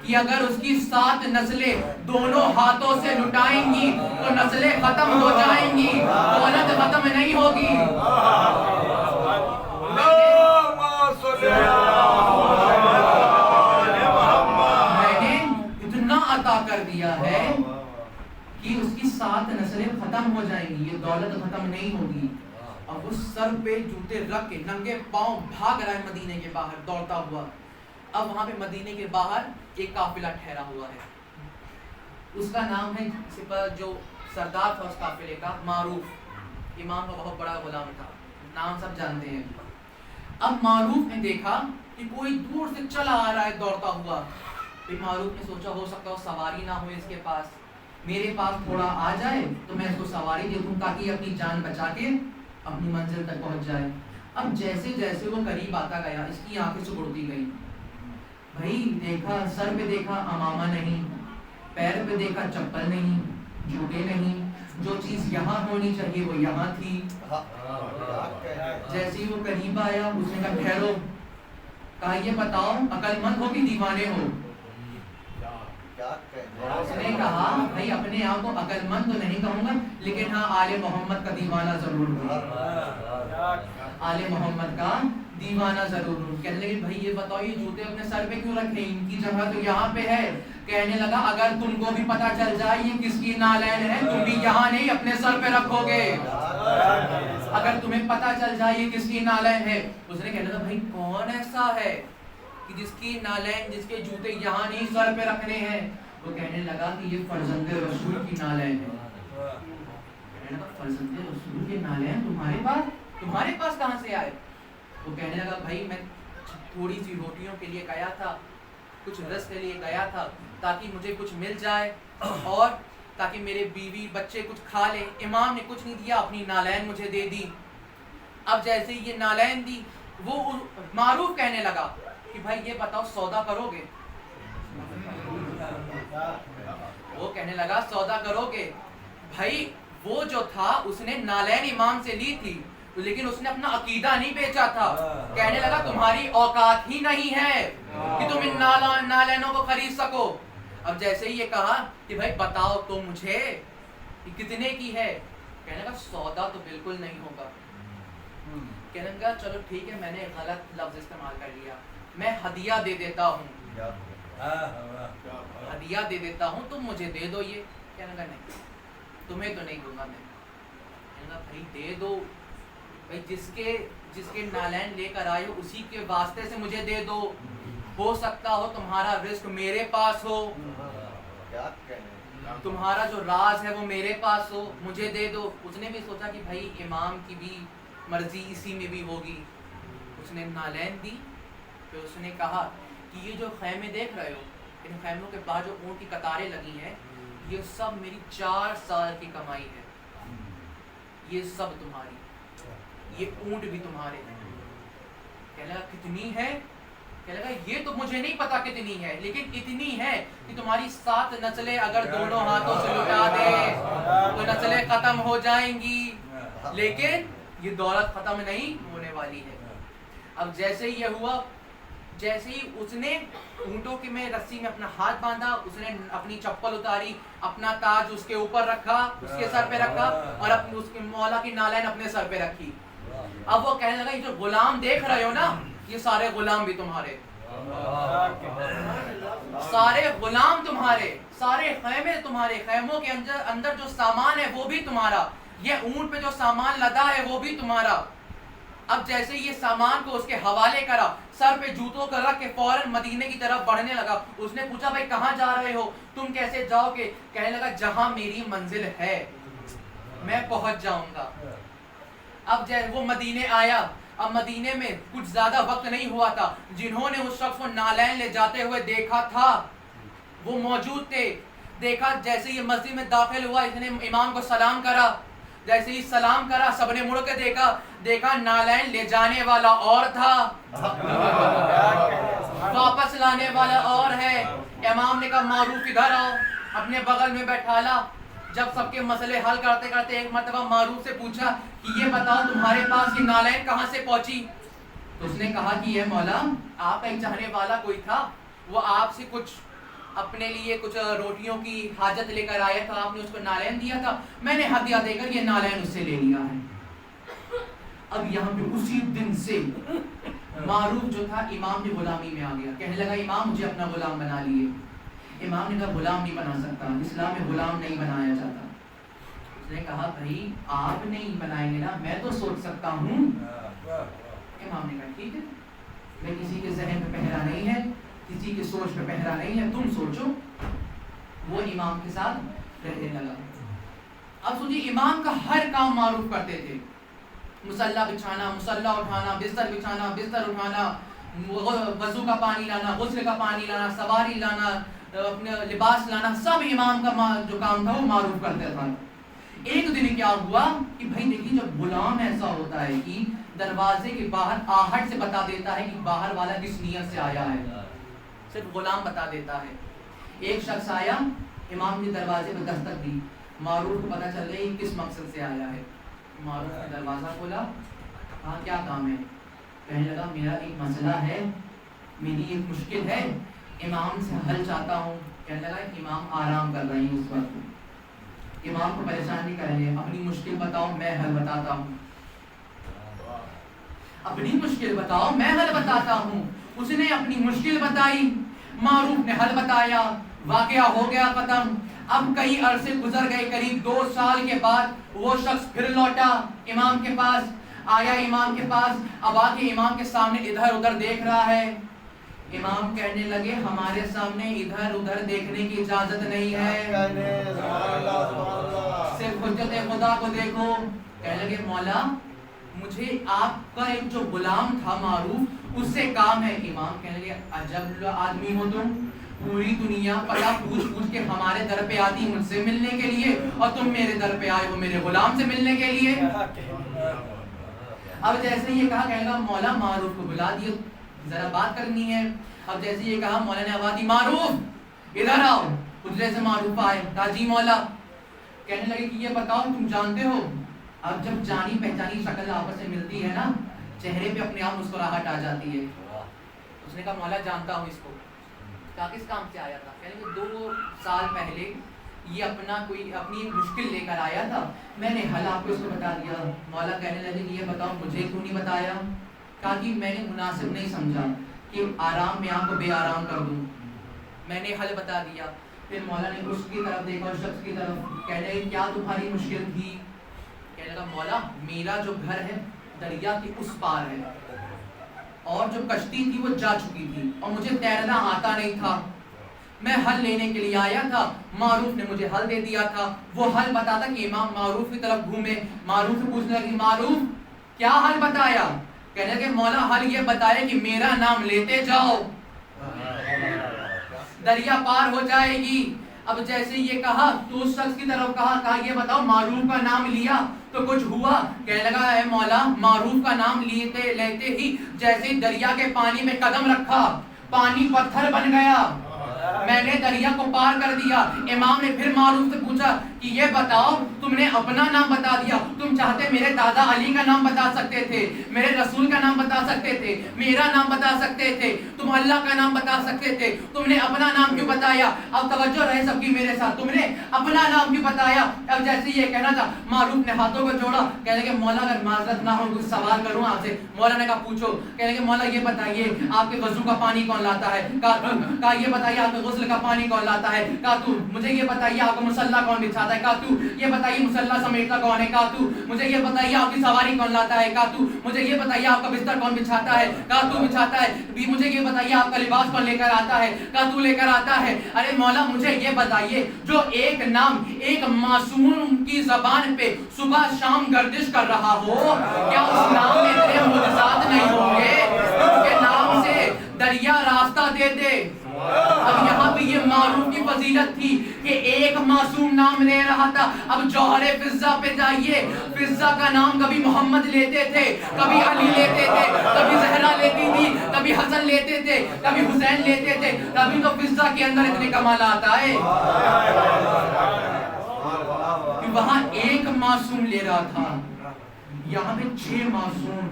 کہ اگر اس کی 7 نسلیں دونوں ہاتھوں سے لٹائیں گی تو نسلیں ختم ہو جائیں گی, دولت ختم نہیں ہوگی. میں نے اتنا عطا کر دیا ہے کہ اس کی 7 نسلیں ختم ہو جائیں گی, یہ دولت ختم نہیں ہوگی. اور وہ سر پہ جوتے رکھ کے ننگے پاؤں بھاگ رہا ہے مدینے کے باہر دوڑتا ہوا. اب وہاں پہ مدینے کے باہر ایک قافلہ ٹھہرا ہوا ہے, اس کا نام ہے جو سردار تھا اس قافلے کا معروف, امام کا بہت بڑا غلام تھا, نام سب جانتے ہیں. اب معروف نے دیکھا کہ کوئی دور سے چلا آ رہا ہے دوڑتا ہوا. پھر معروف نے سوچا ہو سکتا ہو سواری نہ ہو اس کے پاس, میرے پاس تھوڑا آ جائے تو میں اس کو سواری دے دوں تاکہ اپنی جان بچا کے اپنی منزل تک پہنچ جائے. اب جیسے جیسے وہ قریب آتا گیا اس کی آنکھیں سکڑتی گئی. بھائی دیکھا, سر پہ دیکھا عمامہ نہیں, پیر پہ دیکھا چپل نہیں, جوتے نہیں, جو چیز یہاں ہونی چاہیے وہ یہاں تھی. جیسے ہی وہ قریب آیا اس نے کہا ٹھہرو, کہا یہ بتاؤ عقل مند ہو کہ دیوانے ہو. اس نے کہا بھائی اپنے آپ کو عقل مند تو نہیں کہوں گا لیکن ہاں آل محمد کا دیوانہ ضرور ہوں, آل محمد کا دیوانہ ضرور ہوں. کہنے لگے بھائی یہ بتاؤ یہ جوتے اپنے سر پہ کیوں رکھے, ان کی جگہ تو یہاں پہ ہے. کہنے لگا اگر تم کو بھی پتا چل جائے یہ کس کی نالین ہے تم بھی یہاں نہیں اپنے سر پہ رکھو گے. اگر تمہیں پتا چل جائے یہ کس کی نالین ہے. اس نے کہنے لگا بھائی کون ایسا ہے کہ جس کی نالین, جس کے جوتے یہاں نہیں سر پہ رکھنے ہیں. وہ کہنے لگا کہ یہ فرزند رسول کی نالین ہے. کہنے لگا فرزند رسول کی نالین تمہارے پاس کہاں سے آئے. وہ کہنے لگا بھائی میں تھوڑی سی روٹیوں کے لیے گیا تھا, کچھ رزق کے لیے گیا تھا تاکہ مجھے کچھ مل جائے اور تاکہ میرے بیوی بچے کچھ کھا لیں. امام نے کچھ نہیں دیا, اپنی نالین مجھے دے دی. اب جیسے ہی یہ نالین دی وہ معروف کہنے لگا کہ بھائی یہ بتاؤ سودا کرو گے. وہ کہنے لگا سودا کرو گے. بھائی وہ جو تھا اس نے نالین امام سے لی تھی لیکن اس نے اپنا عقیدہ نہیں بیچا تھا. کہنے لگا تمہاری اوقات ہی نہیں ہے کہ تم ان نالینوں کو خرید سکو. اب جیسے ہی یہ کہا کہ بھائی بتاؤ تو مجھے کہ کتنے کی ہے. کہنے لگا سودا تو بالکل نہیں ہوگا. کہنے لگا چلو ٹھیک ہے میں نے غلط لفظ استعمال کر لیا, میں ہدیہ دے دیتا ہوں, ہدیہ دے دیتا ہوں تم مجھے دے دو یہ. کہنے لگا نہیں تمہیں تو نہیں دوں گا میں. کہنے لگا بھائی دے دو, بھائی جس کے نالین لے کر آئے ہو اسی کے واسطے سے مجھے دے دو. ہو سکتا ہو تمہارا رزق میرے پاس ہو, تمہارا جو راز ہے وہ میرے پاس ہو, مجھے دے دو. اس نے بھی سوچا کہ بھائی امام کی بھی مرضی اسی میں بھی ہوگی. اس نے نالین دی. پھر اس نے کہا کہ یہ جو خیمے دیکھ رہے ہو ان خیموں کے بعد جو اونٹ کی قطاریں لگی ہیں یہ سب میری 4 سال کی کمائی ہے. یہ سب تمہاری, یہ اونٹ بھی تمہارے ہیں. کہنے لگا کتنی ہے. کہنے لگا یہ تو مجھے نہیں پتا کتنی ہے لیکن اتنی ہے کہ تمہاری 7 نسلیں اگر دونوں ہاتھوں سے لٹا دے تو نسلیں ختم ہو جائیں گی لیکن یہ دولت ختم نہیں ہونے والی ہے. اب جیسے ہی یہ ہوا, جیسے ہی اس نے اونٹوں کے میں رسی میں اپنا ہاتھ باندھا, اس نے اپنی چپل اتاری, اپنا تاج اس کے اوپر رکھا, اس کے سر پہ رکھا اور اپنے اس کے مولا کی نالین اپنے سر پہ رکھی. اب وہ کہنے لگا یہ جو غلام دیکھ رہے ہو نا یہ سارے غلام بھی تمہارے, سارے غلام تمہارے, سارے خیمے تمہارے, خیموں کے اندر جو سامان ہے وہ بھی تمہارا, یہ اونٹ پہ جو سامان لدا ہے وہ بھی تمہارا. اب جیسے یہ سامان کو اس کے حوالے کرا, سر پہ جوتوں کا رکھ کے فوراً مدینے کی طرف بڑھنے لگا. اس نے پوچھا بھائی کہاں جا رہے ہو, تم کیسے جاؤ گے. کہنے لگا جہاں میری منزل ہے میں پہنچ جاؤں گا. اب وہ مدینے آیا. اب مدینے میں کچھ زیادہ وقت نہیں ہوا تھا, جنہوں نے اس شخص کو نالین لے جاتے ہوئے دیکھا تھا وہ موجود تھے. دیکھا جیسے یہ مسجد میں داخل ہوا اس نے امام کو سلام کرا. جیسے ہی سلام کرا سب نے مڑ کے دیکھا نالین لے جانے والا اور تھا, واپس لانے والا اور ہے. امام نے کہا معروف ادھر آؤ, اپنے بغل میں بیٹھالا. جب سب کے مسئلے حل کرتے کرتے ایک مرتبہ معروف سے پوچھا کہ یہ بتاؤ تمہارے پاس یہ نالین کہاں سے پہنچی؟ تو اس نے کہا کہ یہ مولا آپ کا ایک چاہنے والا کوئی تھا، وہ آپ سے کچھ اپنے لیے کچھ روٹیوں کی حاجت لے کر آیا تھا، آپ نے اس کو نالین دیا تھا، میں نے ہدیہ دے کر یہ نالین اس سے لے لیا ہے۔ اب یہاں پہ اسی دن سے معروف جو تھا امام کی غلامی میں آ گیا، کہنے لگا امام مجھے اپنا غلام بنا لیے۔ امام نے کہا غلام نہیں بنا سکتا، اسلام میں غلام نہیں بنایا جاتا۔ اس نے کہا بھائی آپ نہیں بنائیں گے نا، میں تو سوچ سکتا ہوں۔ امام نے کہا ٹھیک ہے، میں کسی کے ذہن پہ پہرا نہیں ہے، کسی کی سوچ پہ پہرا نہیں ہے، تم سوچو۔ وہ امام کے ساتھ رہنے لگا۔ اب سوچیے امام کا ہر کام معروف کرتے تھے، مصلی بچھانا، مصلی اٹھانا، بستر بچھانا، بستر اٹھانا، وضو کا پانی لانا، غسل کا پانی لانا، سواری لانا، اپنے لباس لانا، سب امام کا جو کام تھا وہ معروف کرتے تھا۔ ایک دن کیا ہوا کہ بھائی دیکھیے جب غلام ایسا ہوتا ہے کہ دروازے کے باہر آہٹ سے بتا دیتا ہے کہ باہر والا کس نیت سے آیا ہے، صرف غلام بتا دیتا ہے۔ ایک شخص آیا، امام کے دروازے پہ دستک دی، معروف کو پتہ چل گئی کس مقصد سے آیا ہے۔ معروف نے دروازہ کھولا، کہا کیا کام ہے؟ کہنے لگا میرا ایک مسئلہ ہے، میری ایک مشکل ہے، امام سے حل چاہتا ہوں۔ کہنے لگا امام آرام کر رہی ہیں اس وقت، امام کو پریشان نہیں کریں گے، اپنی مشکل بتاؤ میں حل بتاتا ہوں، اپنی مشکل بتاؤ میں حل بتاتا ہوں۔ اس نے اپنی مشکل بتائی، معروف نے حل بتایا، واقعہ ہو گیا ختم۔ اب کئی عرصے گزر گئے، قریب 2 سال کے بعد وہ شخص پھر لوٹا امام کے پاس، آیا امام کے پاس، اب آ کے امام کے سامنے ادھر ادھر دیکھ رہا ہے۔ امام کہنے لگے ہمارے سامنے ادھر ادھر دیکھنے کی اجازت نہیں ہے، صرف حجت خدا کو دیکھو۔ کہنے لگے مولا مجھے آپ کا ایک جو غلام تھا معروف اس سے کام ہے۔ امام کہنے لگے عجب آدمی ہو تم، پوری دنیا پتا پوچھ پوچھ کے ہمارے در پہ آتی مجھ سے ملنے کے لیے، اور تم میرے در پہ آئے ہو میرے غلام سے ملنے کے لیے۔ اب جیسے یہ کہا، کہنے لگا مولا معروف کو بلا دیے، ذرا بات کرنی ہے۔ اب جیسے یہ کہا مولا نے آواز دی معروف ادھر آؤ۔ حجرے سے معروف آئے، کہا جی مولا۔ کہنے لگے کہ یہ بتاؤ تم جانتے ہو، اب جب جانی پہچانی شکل آپس میں ملتی ہے نا، چہرے پہ اپنے آپ مسکراہٹ آ جاتی ہے۔ اس نے کہا مولا جانتا ہوں اس کو۔ کہا کس کام سے آیا تھا؟ کہنے لگے 2 سال پہلے یہ اپنی مشکل لے کر آیا تھا، میں نے حل آپ کو اس کو بتا دیا۔ مولا کہنے لگے یہ بتاؤ مجھے کیوں نہیں بتایا؟ کہا کہ میں نے مناسب نہیں سمجھا کہ آرام میں آپ کو بے آرام کر دوں، میں نے حل بتا دیا۔ پھر مولا نے اس کی طرف دیکھا، اس شخص کی طرف، کہنے لگے کیا تمہاری مشکل تھی؟ کہنے لگا مولا میرا جو گھر ہے دریا کے اس پار ہے، اور جو کشتی تھی وہ جا چکی تھی، اور مجھے تیرنا آتا نہیں تھا، میں حل لینے کے لیے آیا تھا، معروف نے مجھے حل دے دیا تھا۔ وہ حل بتاتا کہ امام معروف کی طرف گھومے، معروف سے پوچھنے لگی معروف کیا حل بتایا؟ کہنے لگے مولا حل یہ بتایا کہ میرا نام لیتے جاؤ، دریا پار ہو جائے گی۔ اب جیسے یہ کہا تو اس شخص کی طرف کہا یہ بتاؤ معروف کا نام لیا تو کچھ ہوا؟ کہنے لگا اے مولا معروف کا نام لیتے ہی جیسے دریا کے پانی میں قدم رکھا، پانی پتھر بن گیا، میں نے دریا کو پار کر دیا۔ امام نے پھر معروف سے پوچھا کہ یہ بتاؤ تم نے اپنا نام بتا دیا، تم چاہتے میرے دادا علی کا نام بتا سکتے تھے، میرے رسول کا نام بتا سکتے تھے، میرا نام بتا سکتے تھے، تم اللہ کا نام بتا سکتے تھے، تم نے اپنا نام کیوں بتایا؟ اب توجہ رہے سب کی میرے ساتھ، تم نے اپنا نام کیوں بتایا؟ اب جیسے یہ کہنا تھا معروف نے ہاتھوں کو جوڑا، کہنے کہ مولا اگر معذرت نہ ہو کچھ سوال کروں آپ سے۔ مولا نے کہا پوچھو۔ کہنے کہ مولا یہ بتائیے آپ کے وضو کا پانی کون لاتا ہے؟ کہا یہ بتائیے آپ کے غسل کا پانی کون لاتا ہے؟ کہا تو مجھے یہ بتائیے آپ کا مصلی کون بچھاتا ہے؟ کہا تو یہ بتائیے مصلی سمیٹتا کون ہے؟ کہا تو مجھے یہ بتائیے آپ کی سواری کون لاتا ہے؟ کہا تو مجھے یہ بتائیے آپ کا بستر کون بچھاتا ہے؟ کہا تو بچھاتا ہے۔ مجھے یہ بتائیے آپ کا لباس کون لے کر آتا ہے؟ کہا تو لے کر آتا ہے۔ ارے مولا مجھے یہ بتائیے جو ایک نام ایک معصوم کی زبان پہ صبح شام گردش کر رہا ہو، کیا اس نام میں اتنے معجزات نہیں ہوں گے؟ اس کے نام سے دریا راستہ دے دے۔ اب یہاں پہ یہ معروف کی فضیلت تھی کہ ایک معصوم نام لے رہا تھا۔ اب جوہر فضہ پہ جائیے، فضہ کا نام کبھی محمد لیتے تھے، کبھی علی لیتے تھے، کبھی زہرا لیتی تھی، کبھی حسن لیتے تھے، کبھی حسین لیتے تھے، کبھی تو فضہ کے اندر اتنے کمالات آئے۔ کہ وہاں ایک معصوم لے رہا تھا، یہاں پہ 6 معصوم،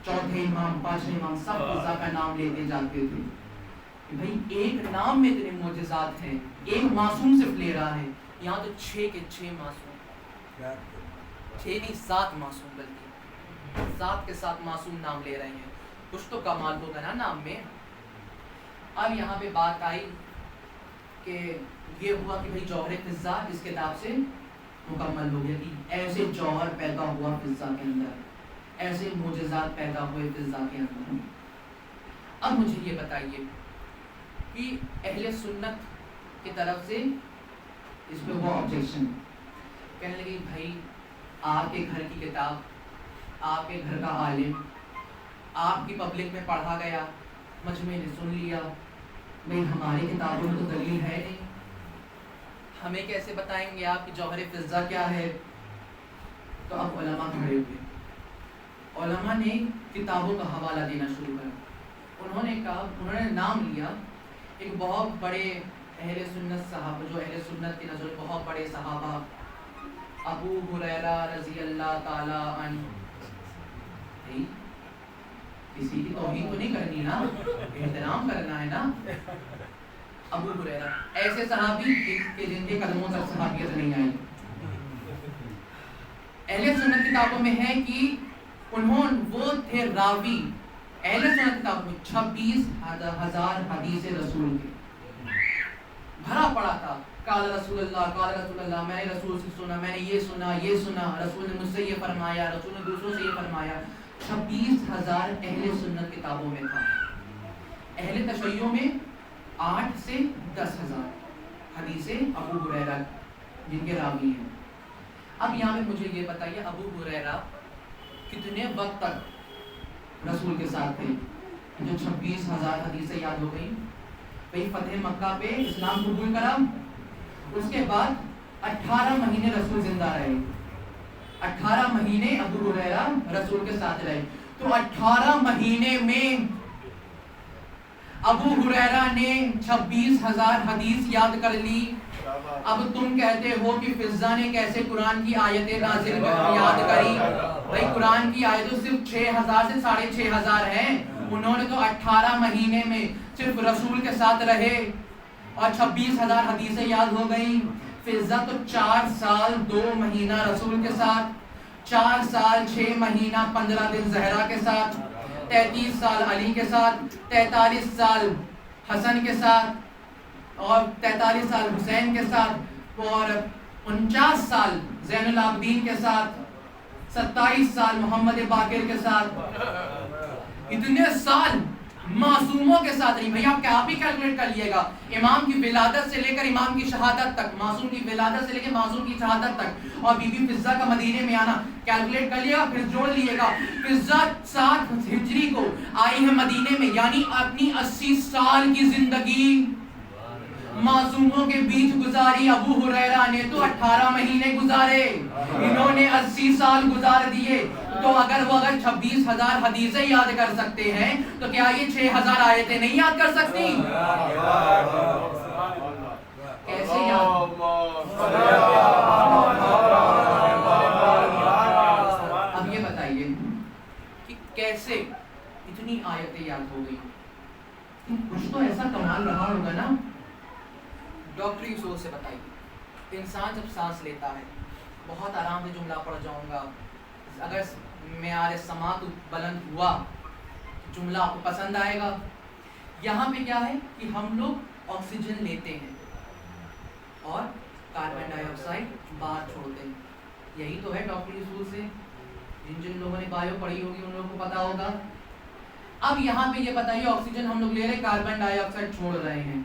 چوتھے امام، پانچویں امام، سب فضا کا نام لیتے جاتے تھے کہ بھائی ایک نام میں اتنے معجزات ہیں، ایک معصوم صرف لے رہا ہے، یہاں تو 6 کے 6 معصوم، 6 نہیں 7 معصوم، بلکہ 7 کے 7 معصوم نام لے رہے ہیں، کچھ تو کمال ہوگا نا نام میں۔ اب یہاں پہ بات آئی کہ یہ ہوا کہ بھائی جوہر فضا اس کتاب سے مکمل ہو گیا کہ ایسے جوہر پیدا ہوا فضا کے اندر، ایسے معجزات پیدا ہوئے فضا کے اندر۔ اب مجھے یہ بتائیے کہ اہل سنت کی طرف سے اس پہ وہ آبجیکشن کہنے لگی بھائی آپ کے گھر کی کتاب، آپ کے گھر کا عالم، آپ کی پبلک میں پڑھا گیا، مجمع نے سن لیا، بھائی ہماری کتابوں میں تو دلیل ہے نہیں، ہمیں کیسے بتائیں گے آپ کی جوہر فضا کیا ہے؟ تو اب علماء کھڑے ہوئے، علماء نے کتابوں کا حوالہ دینا شروع کیا۔ انہوں نے کہا، انہوں نے نام لیا ایک بہت بڑے اہل سنت صحابہ، جو اہل سنت کی نظر بہت بڑے صحابہ، ابو ہریرہ رضی اللہ تعالی عنہ۔ کسی کی توہین تو نہیں کرنی نا، احترام کرنا ہے نا۔ ابو ہریرہ ایسے صحابی کہ جن کے قدموں تک صحابیت نہیں آئی۔ اہل سنت کتابوں میں ہے کہ وہ تھے راوی، اہل سنت کتابوں میں 26,000 حدیث رسول کے بھرا پڑا تھا۔ قال رسول اللہ، میں نے رسول سے سنا، میں نے یہ سنا، رسول نے مجھ سے یہ فرمایا، رسول نے دوسروں سے یہ فرمایا۔ 26,000 اہل سنت کتابوں میں تھا۔ اہل تشیع میں 8 سے 10,000 حدیثیں ابو ہریرہ جن کے راوی ہیں۔ اب یہاں پہ مجھے یہ بتائیے ابو ہریرہ کتنے وقت تک رسول کے ساتھ تھے جو 26,000 حدیثیں یاد ہو گئیں؟ بھئی فتح مکہ پہ اسلام قبول کرا، اس کے بعد 18 مہینے رسول زندہ رہے، 18 مہینے ابو ہریرہ رسول کے ساتھ رہے۔ تو 18 مہینے میں ابو ہریرہ نے 26,000 حدیث یاد کر لی۔ اب تم کہتے ہو کہ فضا نے کیسے قرآن کی آیتیں نازل یاد کری؟ بھائی قرآن کی آیتیں صرف 6,000 سے 6,500 ہیں، انہوں نے تو 18 مہینے میں صرف رسول کے ساتھ رہے اور 26,000 حدیثیں یاد ہو گئیں۔ فضا تو 4 سال 2 مہینہ رسول کے ساتھ، 4 سال 6 مہینہ 15 دن زہرا کے ساتھ، 33 سال علی کے ساتھ، 43 سال حسن کے ساتھ، اور 43 سال حسین کے ساتھ، اور 49 سال زین العابدین کے ساتھ، 27 سال محمد باقر کے ساتھ۔ اتنے سال معصوموں کے ساتھ نہیں۔ بھئی آپ ہی کیلکولیٹ کر لیے گا، امام کی ولادت سے لے کر امام کی شہادت تک، معصوم کی ولادت سے لے کر معصوم کی شہادت تک، اور بی بی فضا کا مدینے میں آنا کیلکولیٹ کر لیے گا، پھر جوڑ لیے گا۔ فضا 7 ہجری کو آئی ہے مدینے میں، یعنی اپنی 80 سال کی زندگی معصوموں کے بیچ گزاری۔ ابو ہریرہ نے تو 18 مہینے گزارے، انہوں نے 80 سال گزار دیے۔ تو اگر 26,000 حدیثیں یاد کر سکتے ہیں تو کیا یہ 6,000 آیتیں نہیں یاد کر سکتی؟ کیسے یاد؟ اب یہ بتائیے کہ کیسے اتنی آیتیں یاد ہو گئی؟ کچھ تو ایسا کمال رہا ہوگا نا۔ ڈاکٹری اصول سے بتائیے، انسان جب سانس لیتا ہے، بہت آرام سے جملہ پڑھ جاؤں گا، اگر معیار سماعت بلند ہوا جملہ آپ کو پسند آئے گا۔ یہاں پہ کیا ہے کہ ہم لوگ آکسیجن لیتے ہیں اور کاربن ڈائی آکسائڈ باہر چھوڑتے ہیں، یہی تو ہے ڈاکٹری اصول سے، جن لوگوں نے بایو پڑھی ہوگی ان لوگوں کو پتا ہوگا۔ اب یہاں پہ یہ بتائیے آکسیجن ہم لوگ لے رہے، کاربن ڈائی آکسائڈ چھوڑ رہے ہیں۔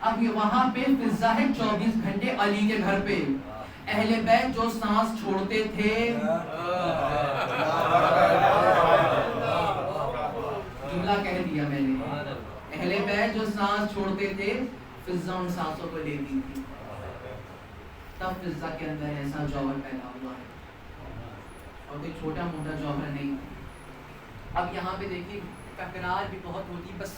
اب یہ وہاں پہ فضا ہے 24 گھنٹے علی کے گھر پہ، اہل بیت جو سانس چھوڑتے تھے، جملہ کہہ دیا میں نے، اہل بیت جو سانس چھوڑتے تھے، فضا ان سانسوں کو لیتی تھی، تب فضا کے اندر ایسا جوہر پیدا ہوا ہے، اور کوئی چھوٹا موٹا جوہر نہیں۔ اب یہاں پہ دیکھیے تکرار بھی بہت ہوتی، بس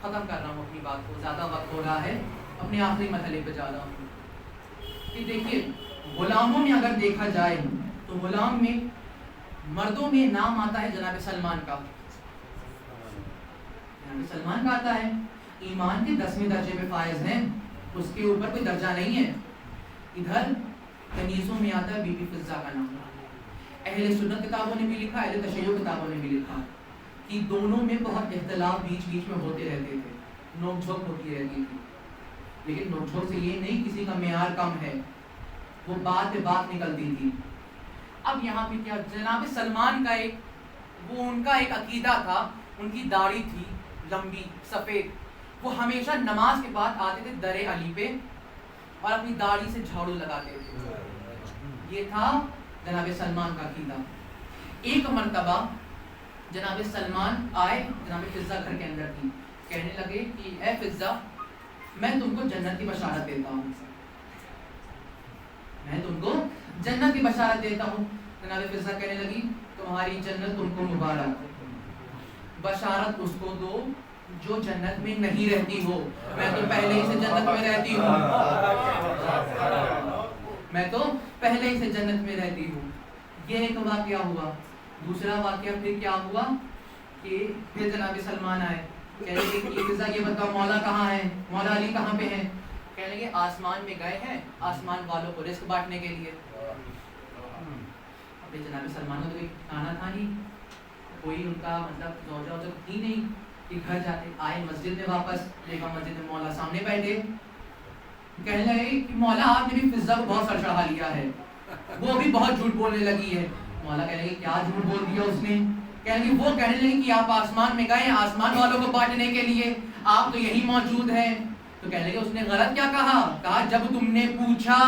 ختم کر رہا ہوں اپنی بات کو، زیادہ وقت ہو رہا ہے، اپنے آخری مرحلے پہ جا رہا ہوں کہ دیکھیے غلاموں میں اگر دیکھا جائے تو غلام میں مردوں میں نام آتا ہے جناب سلمان کا، جناب سلمان کا آتا ہے، ایمان کے 10ویں درجے پہ فائز ہیں، اس کے اوپر کوئی درجہ نہیں ہے۔ ادھر کنیزوں میں آتا ہے بی بی فضہ کا نام، اہل سنت کتابوں نے بھی لکھا، اہل تشیع کتابوں نے بھی لکھا کہ دونوں میں بہت اختلاف بیچ بیچ میں ہوتے رہتے تھے، نوک جھوک ہوتی رہتی تھی، لیکن نوک جھوک سے یہ نہیں کسی کا معیار کم ہے، وہ بات پہ بات نکلتی تھی۔ اب یہاں پہ کیا، جناب سلمان کا ان کا ایک عقیدہ تھا، ان کی داڑھی تھی لمبی سفید، وہ ہمیشہ نماز کے بعد آتے تھے در علی پہ اور اپنی داڑھی سے جھاڑو لگاتے تھے، یہ تھا جناب سلمان کا عقیدہ۔ ایک مرتبہ جناب سلمان آئے، جناب فضہ گھر کے اندر تھی، کہنے لگے کہ اے فضہ میں تم کو جنت کی بشارت دیتا ہوں، میں تم کو جنت کی بشارت دیتا ہوں۔ جناب فضہ کہنے لگی تمہاری جنت تم کو مبارک، بشارت اس کو دو جو جنت میں نہیں رہتی ہو، میں تو پہلے ہی سے جنت میں رہتی ہوں، میں تو پہلے ہی سے جنت میں رہتی ہوں۔ یہ ایک واقعہ ہوا۔ دوسرا واقعہ پھر کیا ہوا کہ پھر جناب سلمان آئے، کہنے لگے کہ فضہ یہ بتاؤ مولا کہاں ہے، مولا علی کہاں پہ ہیں؟ کہنے لگے آسمان میں گئے ہیں آسمان والوں کو رزق بانٹنے کے لیے۔ ابھی جناب سلمان کو تو کوئی کھانا تھا نہیں، کوئی ان کا مطلب زوجہ تھی نہیں کہ گھر جاتے، آئے مسجد میں واپس، دیکھا مسجد میں مولا سامنے بیٹھے، کہنے لگے کہ مولا آپ نے بھی فضہ کو بہت سر چڑھا لیا ہے، وہ بھی بہت جھوٹ بولنے لگی ہے۔ مولا کہنے لگے کیا جھوٹ بول دیا اس نے؟ کہنے لگے وہ کہنے لگے کہ آپ آسمان میں گئے آسمان والوں کو بانٹنے کے لیے، آپ تو یہی موجود ہیں۔ تو کہنے لگے اس نے غلط کیا کہا؟ کہا جب تم نے پوچھا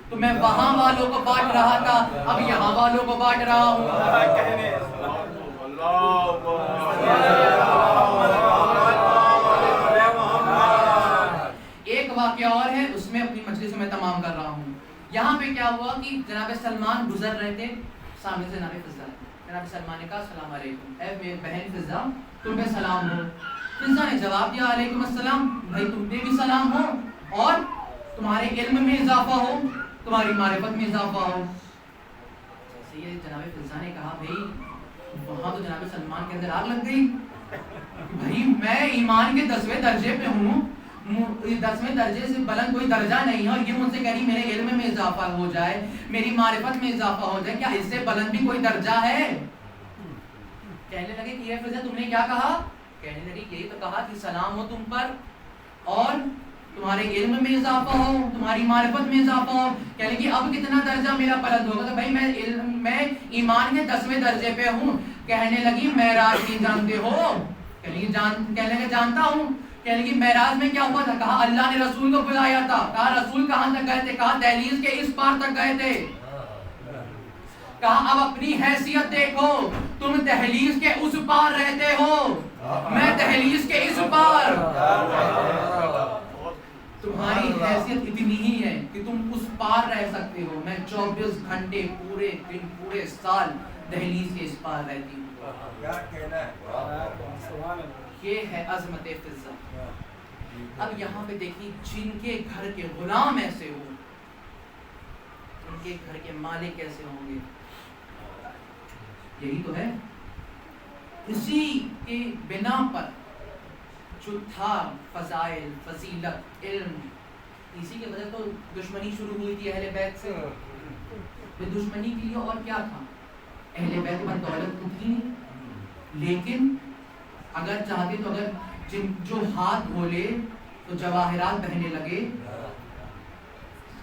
تو میں وہاں والوں کو بانٹ رہا تھا، اب یہاں والوں کو بانٹ رہا ہوں۔ ایک واقعہ اور ہے، اس میں اپنی مجلس میں تمام کر رہا ہوں۔ یہاں پہ کیا ہوا کہ جناب سلمان گزر رہے تھے، سامنے سے جناب فضہ، جناب سلمان نے کہا السلام علیکم، اے میری بہن فضہ تم پہ سلام ہو۔ فضہ نے جواب دیا علیکم السلام، بھائی تم پہ بھی سلام ہو اور تمہارے علم میں اضافہ ہو، تمہاری معرفت میں اضافہ ہو۔ جیسے یہ جناب فضہ نے کہا بھائی، وہاں تو جناب سلمان کے اندر آگ لگ گئی، بھائی میں ایمان کے 10ویں درجے پہ ہوں، 10ویں درجے سے بلند کوئی درجہ نہیں ہے، اور یہ مجھ سے کہہ رہی میرے علم میں اضافہ ہو جائے، میری معرفت میں اضافہ ہو جائے، کیا اس سے بلند بھی کوئی درجہ ہے؟ کہنے لگے کہ یہ فضہ تم نے کیا کہا؟ کہنے لگی یہی تو کہا کہ سلام ہو تم پر اور تمہارے علم میں اضافہ ہو، تمہاری معرفت میں اضافہ ہو۔ کہنے لگی اب کتنا درجہ میرا بلند ہوگا؟ کہ بھائی میں ایمان کے 10ویں درجے پہ ہوں۔ کہنے لگی معراج نہیں جانتے ہو؟ کہنے لگے جانتا ہوں۔ کہنے لگی معراج میں کیا ہوا تھا؟ کہا اللہ نے رسول کو بلایا تھا۔ کہا رسول کہاں تک گئے تھے؟ کہا دہلیز کے اس پار تک گئے تھے۔ کہا اب اپنی حیثیت دیکھو، تم دہلیز کے اس پار رہتے ہو، میں دہلیز کے اس پار۔ تمہاری حیثیت اتنی ہی ہے کہ تم اس پار رہ سکتے ہو، میں 24 گھنٹے پورے دن پورے سال دہلیز کے اس پار رہتی ہوں۔ یہ ہے عظمت فضہ۔ اب یہاں پہ دیکھیے جن کے گھر کے غلام ایسے ہوں، ان کے گھر کے مالک کیسے ہوں گے؟ یہی تو ہے، اسی کے بنا پر جو تھا فضائل، فضیلت، علم، اسی کی وجہ تو دشمنی شروع ہوئی تھی اہل بیت سے۔ یہ دشمنی کے لیے اور کیا تھا؟ اہل بیت پر دولت تو تھی نہیں، لیکن اگر چاہتے تو اگر جو ہاتھ دھولے تو جواہرات بہنے لگے۔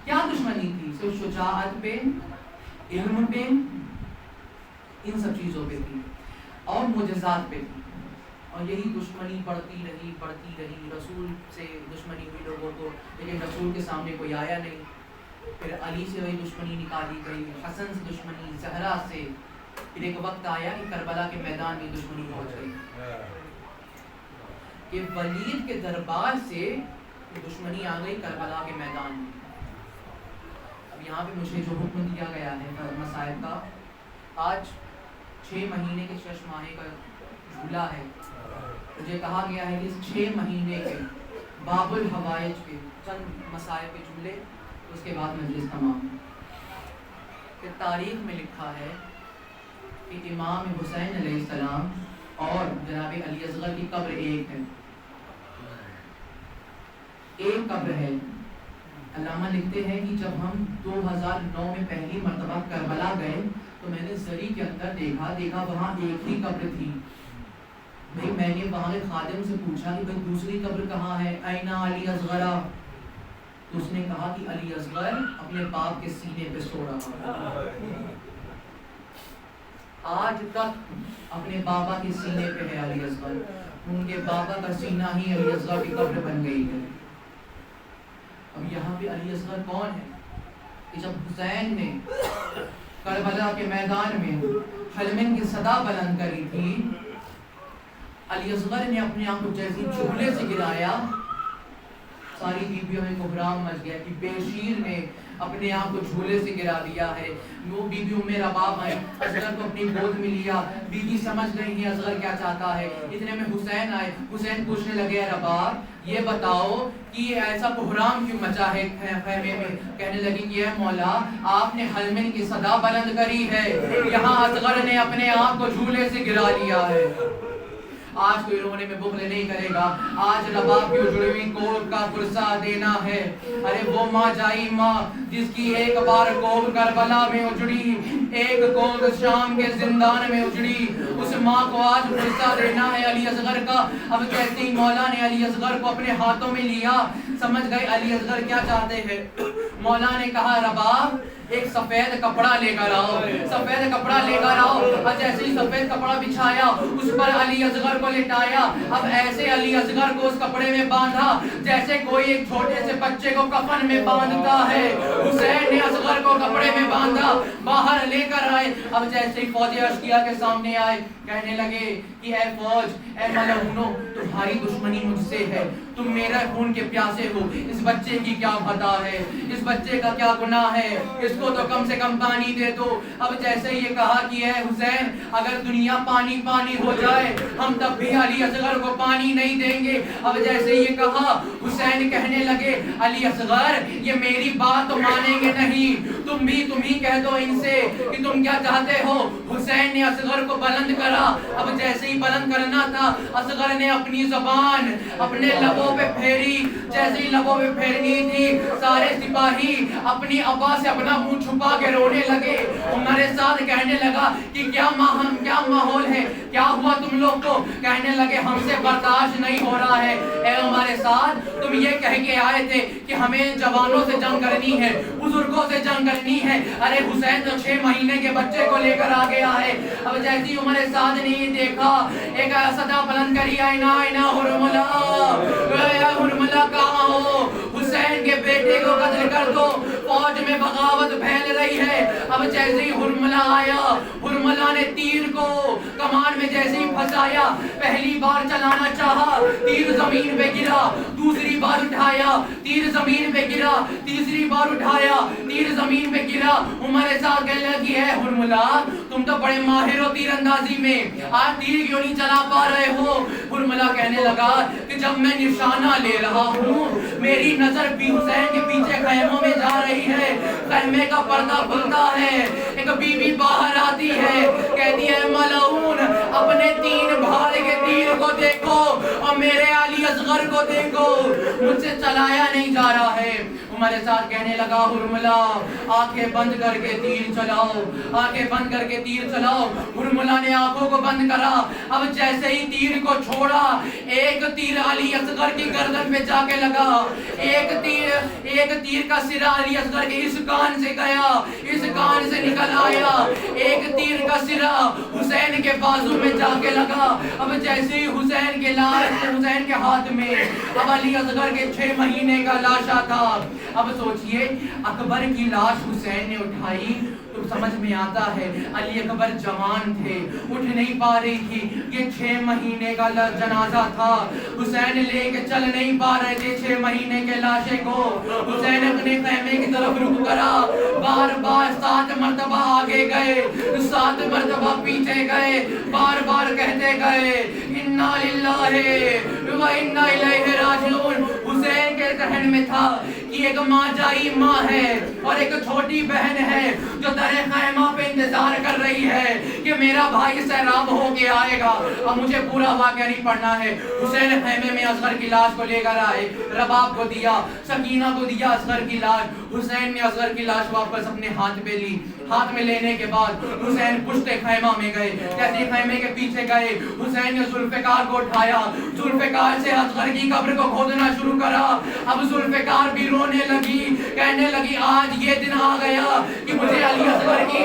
کیا دشمنی تھی؟ صرف شجاعت پہ، علم پہ، ان سب چیزوں پہ تھی اور معجزات پہ تھی، اور یہی دشمنی بڑھتی رہی بڑھتی رہی۔ رسول سے دشمنی ہوئی لوگوں کو، لیکن رسول کے سامنے کوئی آیا نہیں۔ پھر علی سے وہی دشمنی نکالی گئی، حسن سے دشمنی، زہرا سے، پھر ایک وقت آیا کہ کربلا کے میدان میں دشمنی پہنچ گئی کہ ولید کے دربار سے دشمنی آ گئی کربلا کے میدان میں۔ اب یہاں پہ مجھے جو حکم دیا گیا ہے مصائب کا، آج 6 مہینے کے 6 ماہی کا جھولا ہے، مجھے کہا گیا ہے کہ اس 6 مہینے کے باب الحوائج کے چند مسائل کے جملے، اس کے بعد مجلس تمام۔ کہ تاریخ میں لکھا ہے کہ امام حسین علیہ السلام اور جناب علی اصغر کی قبر ایک ہے، ایک قبر ہے۔ علامہ لکھتے ہیں کہ جب ہم 2009 میں پہلی مرتبہ کربلا گئے تو میں نے زری کے اندر دیکھا وہاں ایک ہی قبر تھی۔ بھائی میں نے وہاں کے خادم سے پوچھا کہ بھائی دوسری قبر کہاں ہے، اینا علی اصغرا؟ تو اس نے کہا کہ علی اصغر اپنے باپ کے سینے پہ سو رہا، آج تک اپنے بابا کے سینے پہ ہے علی اصغر، ان کے بابا کا سینہ ہی علی اصغر کی قبر بن گئی ہے۔ اب یہاں پہ علی اصغر کون ہے کہ جب حسین نے کربلا کے میدان میں حلمین کی صدا بلند کری تھی، علی اصغر نے اپنے آپ کو جیسے جھولے سے گرایا، ساری بیویوں میں کوہرام مچ گیا کہ بے شیر نے اپنے آپ کو جھولے سے گرا دیا ہے۔ وہ بیویوں میں رباب آئے، اصغر کو اپنی گود میں لیا، بیوی سمجھ گئی ہے اصغر کیا چاہتا ہے۔ اتنے میں حسین آئے، حسین پوچھنے لگے رباب یہ بتاؤ کہ یہ ایسا کوہرام کیوں مچا ہے خیمے میں؟ کہنے لگی کہ اے مولا آپ نے حلمین کی صدا بلند کری ہے، یہاں اصغر نے اپنے آپ کو جھولے سے گرا لیا ہے۔ آج کوئی رونے میں بخل نہیں کرے گا، آج رباب کی اجڑی ہوئی کوب کا پرسہ دینا ہے۔ ارے وہ ماں جائی ماں جس کی ایک بار کوب کربلا میں اجڑی، ایک کوب شام کے زندان میں اجڑی، اس ماں کو آج پرسہ دینا ہے علی اصغر کا۔ اب کہتے ہی مولا نے علی اصغر کو اپنے ہاتھوں میں لیا، سمجھ گئے علی اصغر کیا چاہتے ہیں۔ مولا نے کہا رباب ایک سفید کپڑا لے کر آؤ، سفید کپڑا لے کر آؤ۔ اور جیسے ہی سفید کپڑا بچھایا اس پر علی اصغر کو لٹایا، اب ایسے علی اصغر کو اس کپڑے میں باندھا جیسے کوئی ایک چھوٹے سے بچے کو کفن میں باندھتا ہے۔ حسین نے اصغر کو کپڑے میں باندھا، باہر لے کر آئے۔ اب جیسے ہی فوج اشکیا کے سامنے آئے، کہنے لگے کہ اے فوج، اے ملعونو، تمہاری دشمنی مجھ سے ہے، تم میرے خون کے پیاسے ہو، اس بچے کی کیا خطا ہے، اس بچے کا کیا گناہ ہے، اس کو تو کم سے کم پانی دے دو۔ اب جیسے یہ کہا کہ اے حسین اگر دنیا پانی پانی ہو جائے ہم تب بھی علی اصغر کو پانی نہیں دیں گے۔ اب جیسے یہ کہا حسین کہنے لگے علی اصغر یہ میری بات تو مانیں گے نہیں، تم ہی کہہ دو ان سے کہ تم کیا چاہتے ہو۔ حسین نے اصغر کو بلند کرا، اب جیسے ہی بلند کرنا تھا اصغر نے اپنی زبان اپنے لبوں پہ پھیری، جیسے ہی لبوں پہ پھیرنی تھی سارے سپاہی اپنی ابا سے اپنا منہ چھپا کے رونے لگے۔ ہمارے ساتھ کہنے لگا کہ کیا ماحول ہے، کیا ہوا تم لوگ کو؟ کہنے لگے ہم سے برداشت نہیں ہو رہا ہے۔ اے ہمارے ساتھ تم یہ کہہ کے آئے تھے کہ ہمیں جوانوں سے جنگ کرنی ہے، بزرگوں سے جنگ کرنی ہے، ارے حسین تو 6 مہینے کے بچے کو لے کر آ گیا ہے۔ اب جیسی ہمارے ساتھ نے یہ دیکھا ایک صدا بلند کری اینا حرملہ، حرملہ کہاں ہو، حسین کے بیٹے کو قتل کر دو، فوج میں بغاوت پھیل رہی ہے۔ اب جیسے ہی حرملہ آیا، حرملہ نے تیر کو کمان میں جیسے ہی پھنسایا، پہلی بار چلانا چاہا تیر زمین پہ گرا، دوسری بار اٹھایا تیر زمین پہ گرا، تیسری بار اٹھایا تیر زمین پہ گرا۔ ہمارے ساتھ کہنے لگی ہے حرملہ تم تو بڑے ماہر ہو تیر اندازی میں، آج تیر کیوں نہیں چلا پا رہے ہو؟ حرملہ کہنے لگا کہ جب میں نشانہ لے رہا ہوں میری نظر بھی حسین کے پیچھے خیموں میں جا رہی ہے، خیمے کا پردہ کھلتا ہے، ایک بیوی باہر آتی ہے، کہتی ہے ملعون اپنے 3 بھائی کے تیر کو دیکھو اور میرے علی اصغر کو دیکھو، مجھ سے چلایا نہیں جا رہا ہے۔ ہمارے ساتھ کہنے لگا حرملہ آنکھیں بند کر کے تیر چلاؤ، آنکھیں بند کر کے تیر چلاؤ۔ حرملہ نے آنکھوں کو بند کرا، اب جیسے ہی تیر کو چھوڑا ایک تیر علی اصغر کی گردن پہ جا کے لگا، ایک تیر کا سرا علی اصغر کے اس کان سے گیا، اس کان سے نکل آیا، ایک تیر کا سرا حسین کے بازو میں جا کے لگا۔ اب جیسے ہی حسین کے ہاتھ میں اب علی اصغر کے 6 مہینے کا لاشا تھا۔ اب سوچئے اکبر کی لاش حسین نے اٹھائی تو سمجھ میں آتا ہے علی اکبر جوان تھے، اٹھ نہیں پا رہی تھی، یہ 6 مہینے کا جنازہ تھا، حسین لے کے چل نہیں پا رہے تھے 6 مہینے کے لاشے کو۔ حسین اپنے خیمے کی طرف رخ کرا، بار بار 7 مرتبہ آگے گئے، 7 مرتبہ پیچھے گئے، بار بار کہتے گئے انا للہ و انا الیہ راجعون۔ حسین کے ذہن میں تھا کہ کہ ایک ماں جائی ماں ہے اور ایک چھوٹی بہن ہے جو در خیمہ پہ انتظار کر رہی ہے کہ میرا بھائی سیراب ہو کے آئے گا. اب مجھے پورا واقعہ نہیں پڑھنا ہے. حسین خیمے میں اصغر کی لاش کو لے کر آئے, رباب کو دیا, سکینہ کو دیا اصغر کی لاش. حسین نے اصغر کی لاش واپس اپنے ہاتھ پہ لی. ہاتھ میں لینے کے بعد حسین پشت خیمہ میں گئے. جیسے خیمے کے پیچھے گئے حسین نے ذوالفقار کو اٹھایا, ذوالفقار سے اصغر کی قبر کو کھودنا شروع کرا. اب ذوالفقار بھی رونے لگی, کہنے لگی آج یہ دن آ گیا کہ مجھے علی اصغر کی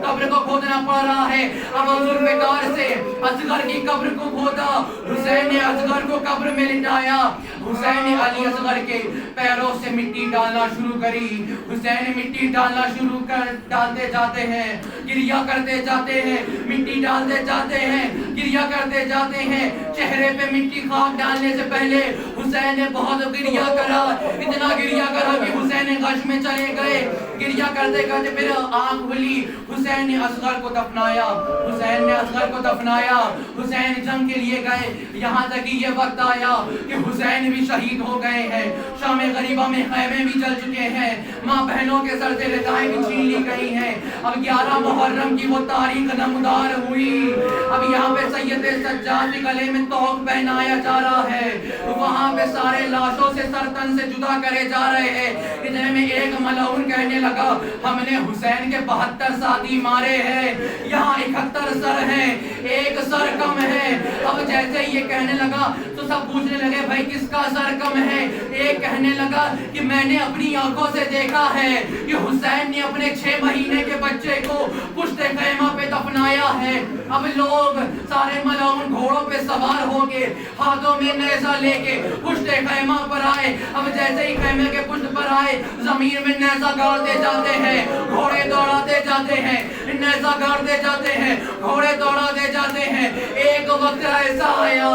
قبر کو کھودنا پڑ رہا ہے. اب ذوالفقار سے اصغر کی قبر کو کھودا. حسین نے اصغر کو قبر میں لٹایا. حسین نے علی اصغر کے پیروں سے مٹی ڈالنا شروع کری. حسین مٹی ڈالنا شروع ڈالتے جاتے ہیں, گریہ کرتے جاتے ہیں, مٹی ڈالتے جاتے ہیں, گریہ کرتے جاتے ہیں. چہرے پہ مٹی خاک ڈالنے سے پہلے حسین نے بہت گریہ کرا, اتنا گریہ کرا کہ حسین غش میں چلے گئے. گریہ کرتے کرتے پھر آنکھ کھلی. حسین نے اصغر کو دفنایا. حسین نے اصغر کو دفنایا. حسین جنگ کے لیے گئے, یہاں تک کہ یہ وقت آیا کہ حسین بھی شہید ہو گئے ہیں. شام غریبہ میں خیمے بھی جل چکے ہیں, ماں بہنوں کے سر سے ردائیں بھی چھین لی گئی ہیں. اب 11 محرم کی وہ تاریخ نمودار ہوئی. اب یہاں پہ سید سجاد کے گلے میں توق پہنایا جا رہا ہے. وہاں پہ سارے لاشوں سے سر تن سے جدا کرے جا رہے ہیں. اتنے میں ایک ملعون کہنے لگا ہم نے حسین کے 72 ساتھی مارے ہیں, یہاں 71 سر ہیں, ایک سر کم ہے. اب جیسے یہ کہنے لگا تو سب پوچھنے لگے بھائی کس کا سر کم ہے. ایک کہنے لگا کہ میں نے اپنی آنکھوں سے دیکھا ہے کہ حسین نے اپنے 6 مہینے کے بچے کو پشت خیمہ پہ دفنایا ہے. اب لوگ سارے ملعون گھوڑوں پہ سوار ہو کے ہاتھوں میں نیزہ لے کے پشت خیمہ پر آئے. اب جیسے ہی خیمے کے پشت پر آئے زمین میں نیزہ گاڑتے جاتے ہیں, گھوڑے دوڑاتے جاتے ہیں, نیزہ گاڑتے جاتے ہیں, گھوڑے دوڑاتے جاتے ہیں. ایک وقت ایسا آیا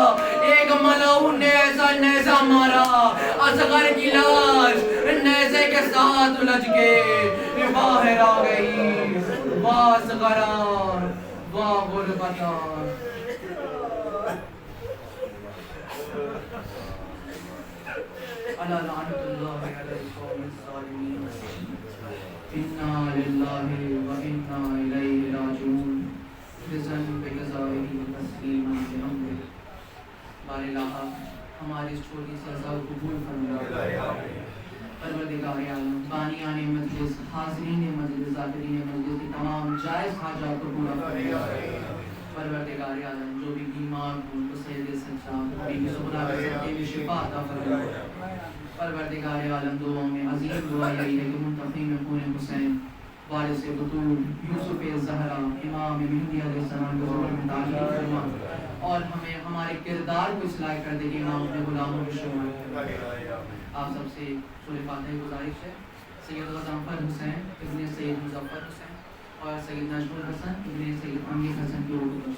ایک ملعون نے ایسا نیزہ مارا, اصغر کی لاش نیزے کے ساتھ الجھ کے باہر آ گئی. واہ اصغرا واہ غربتا. الا لعنت اللہ علی القوم الظالمین. انا للہ و انا الیہ راجعون. بذنب بجزائہ تسلیما بحمدہ. بار الہ ہماری اس چھوٹی سی عزا کو قبول فرما. پروردگار عالم بانیان مجلس, حاضرین مجلس, ذاکرین مجلس کی تمام جائز حاجات کو پورا فرما. پروردگار عالم جو بھی بیمار ہوں ان کو سید سجاد حبیب زہرا کے صدقے میں شفا عطا فرما. پروردگار عالم دعاؤں میں عظیم دعا یہی ہے کہ منتقم خون حسین وارث بطول یوسف الزہرا امام مہدی علیہ السلام کو ضرور میں تعلیم فرما اور ہمیں ہمارے کردار کو اصلاح کر دے کہ امام اپنے غلاموں کو شمار کرے. آپ سب سے سورہ فاتحہ گزارش ہے. سید غضنفر حسین ابن سید مظفر حسین اور سید نجم الحسن ابن سید امیر حسن کی اردو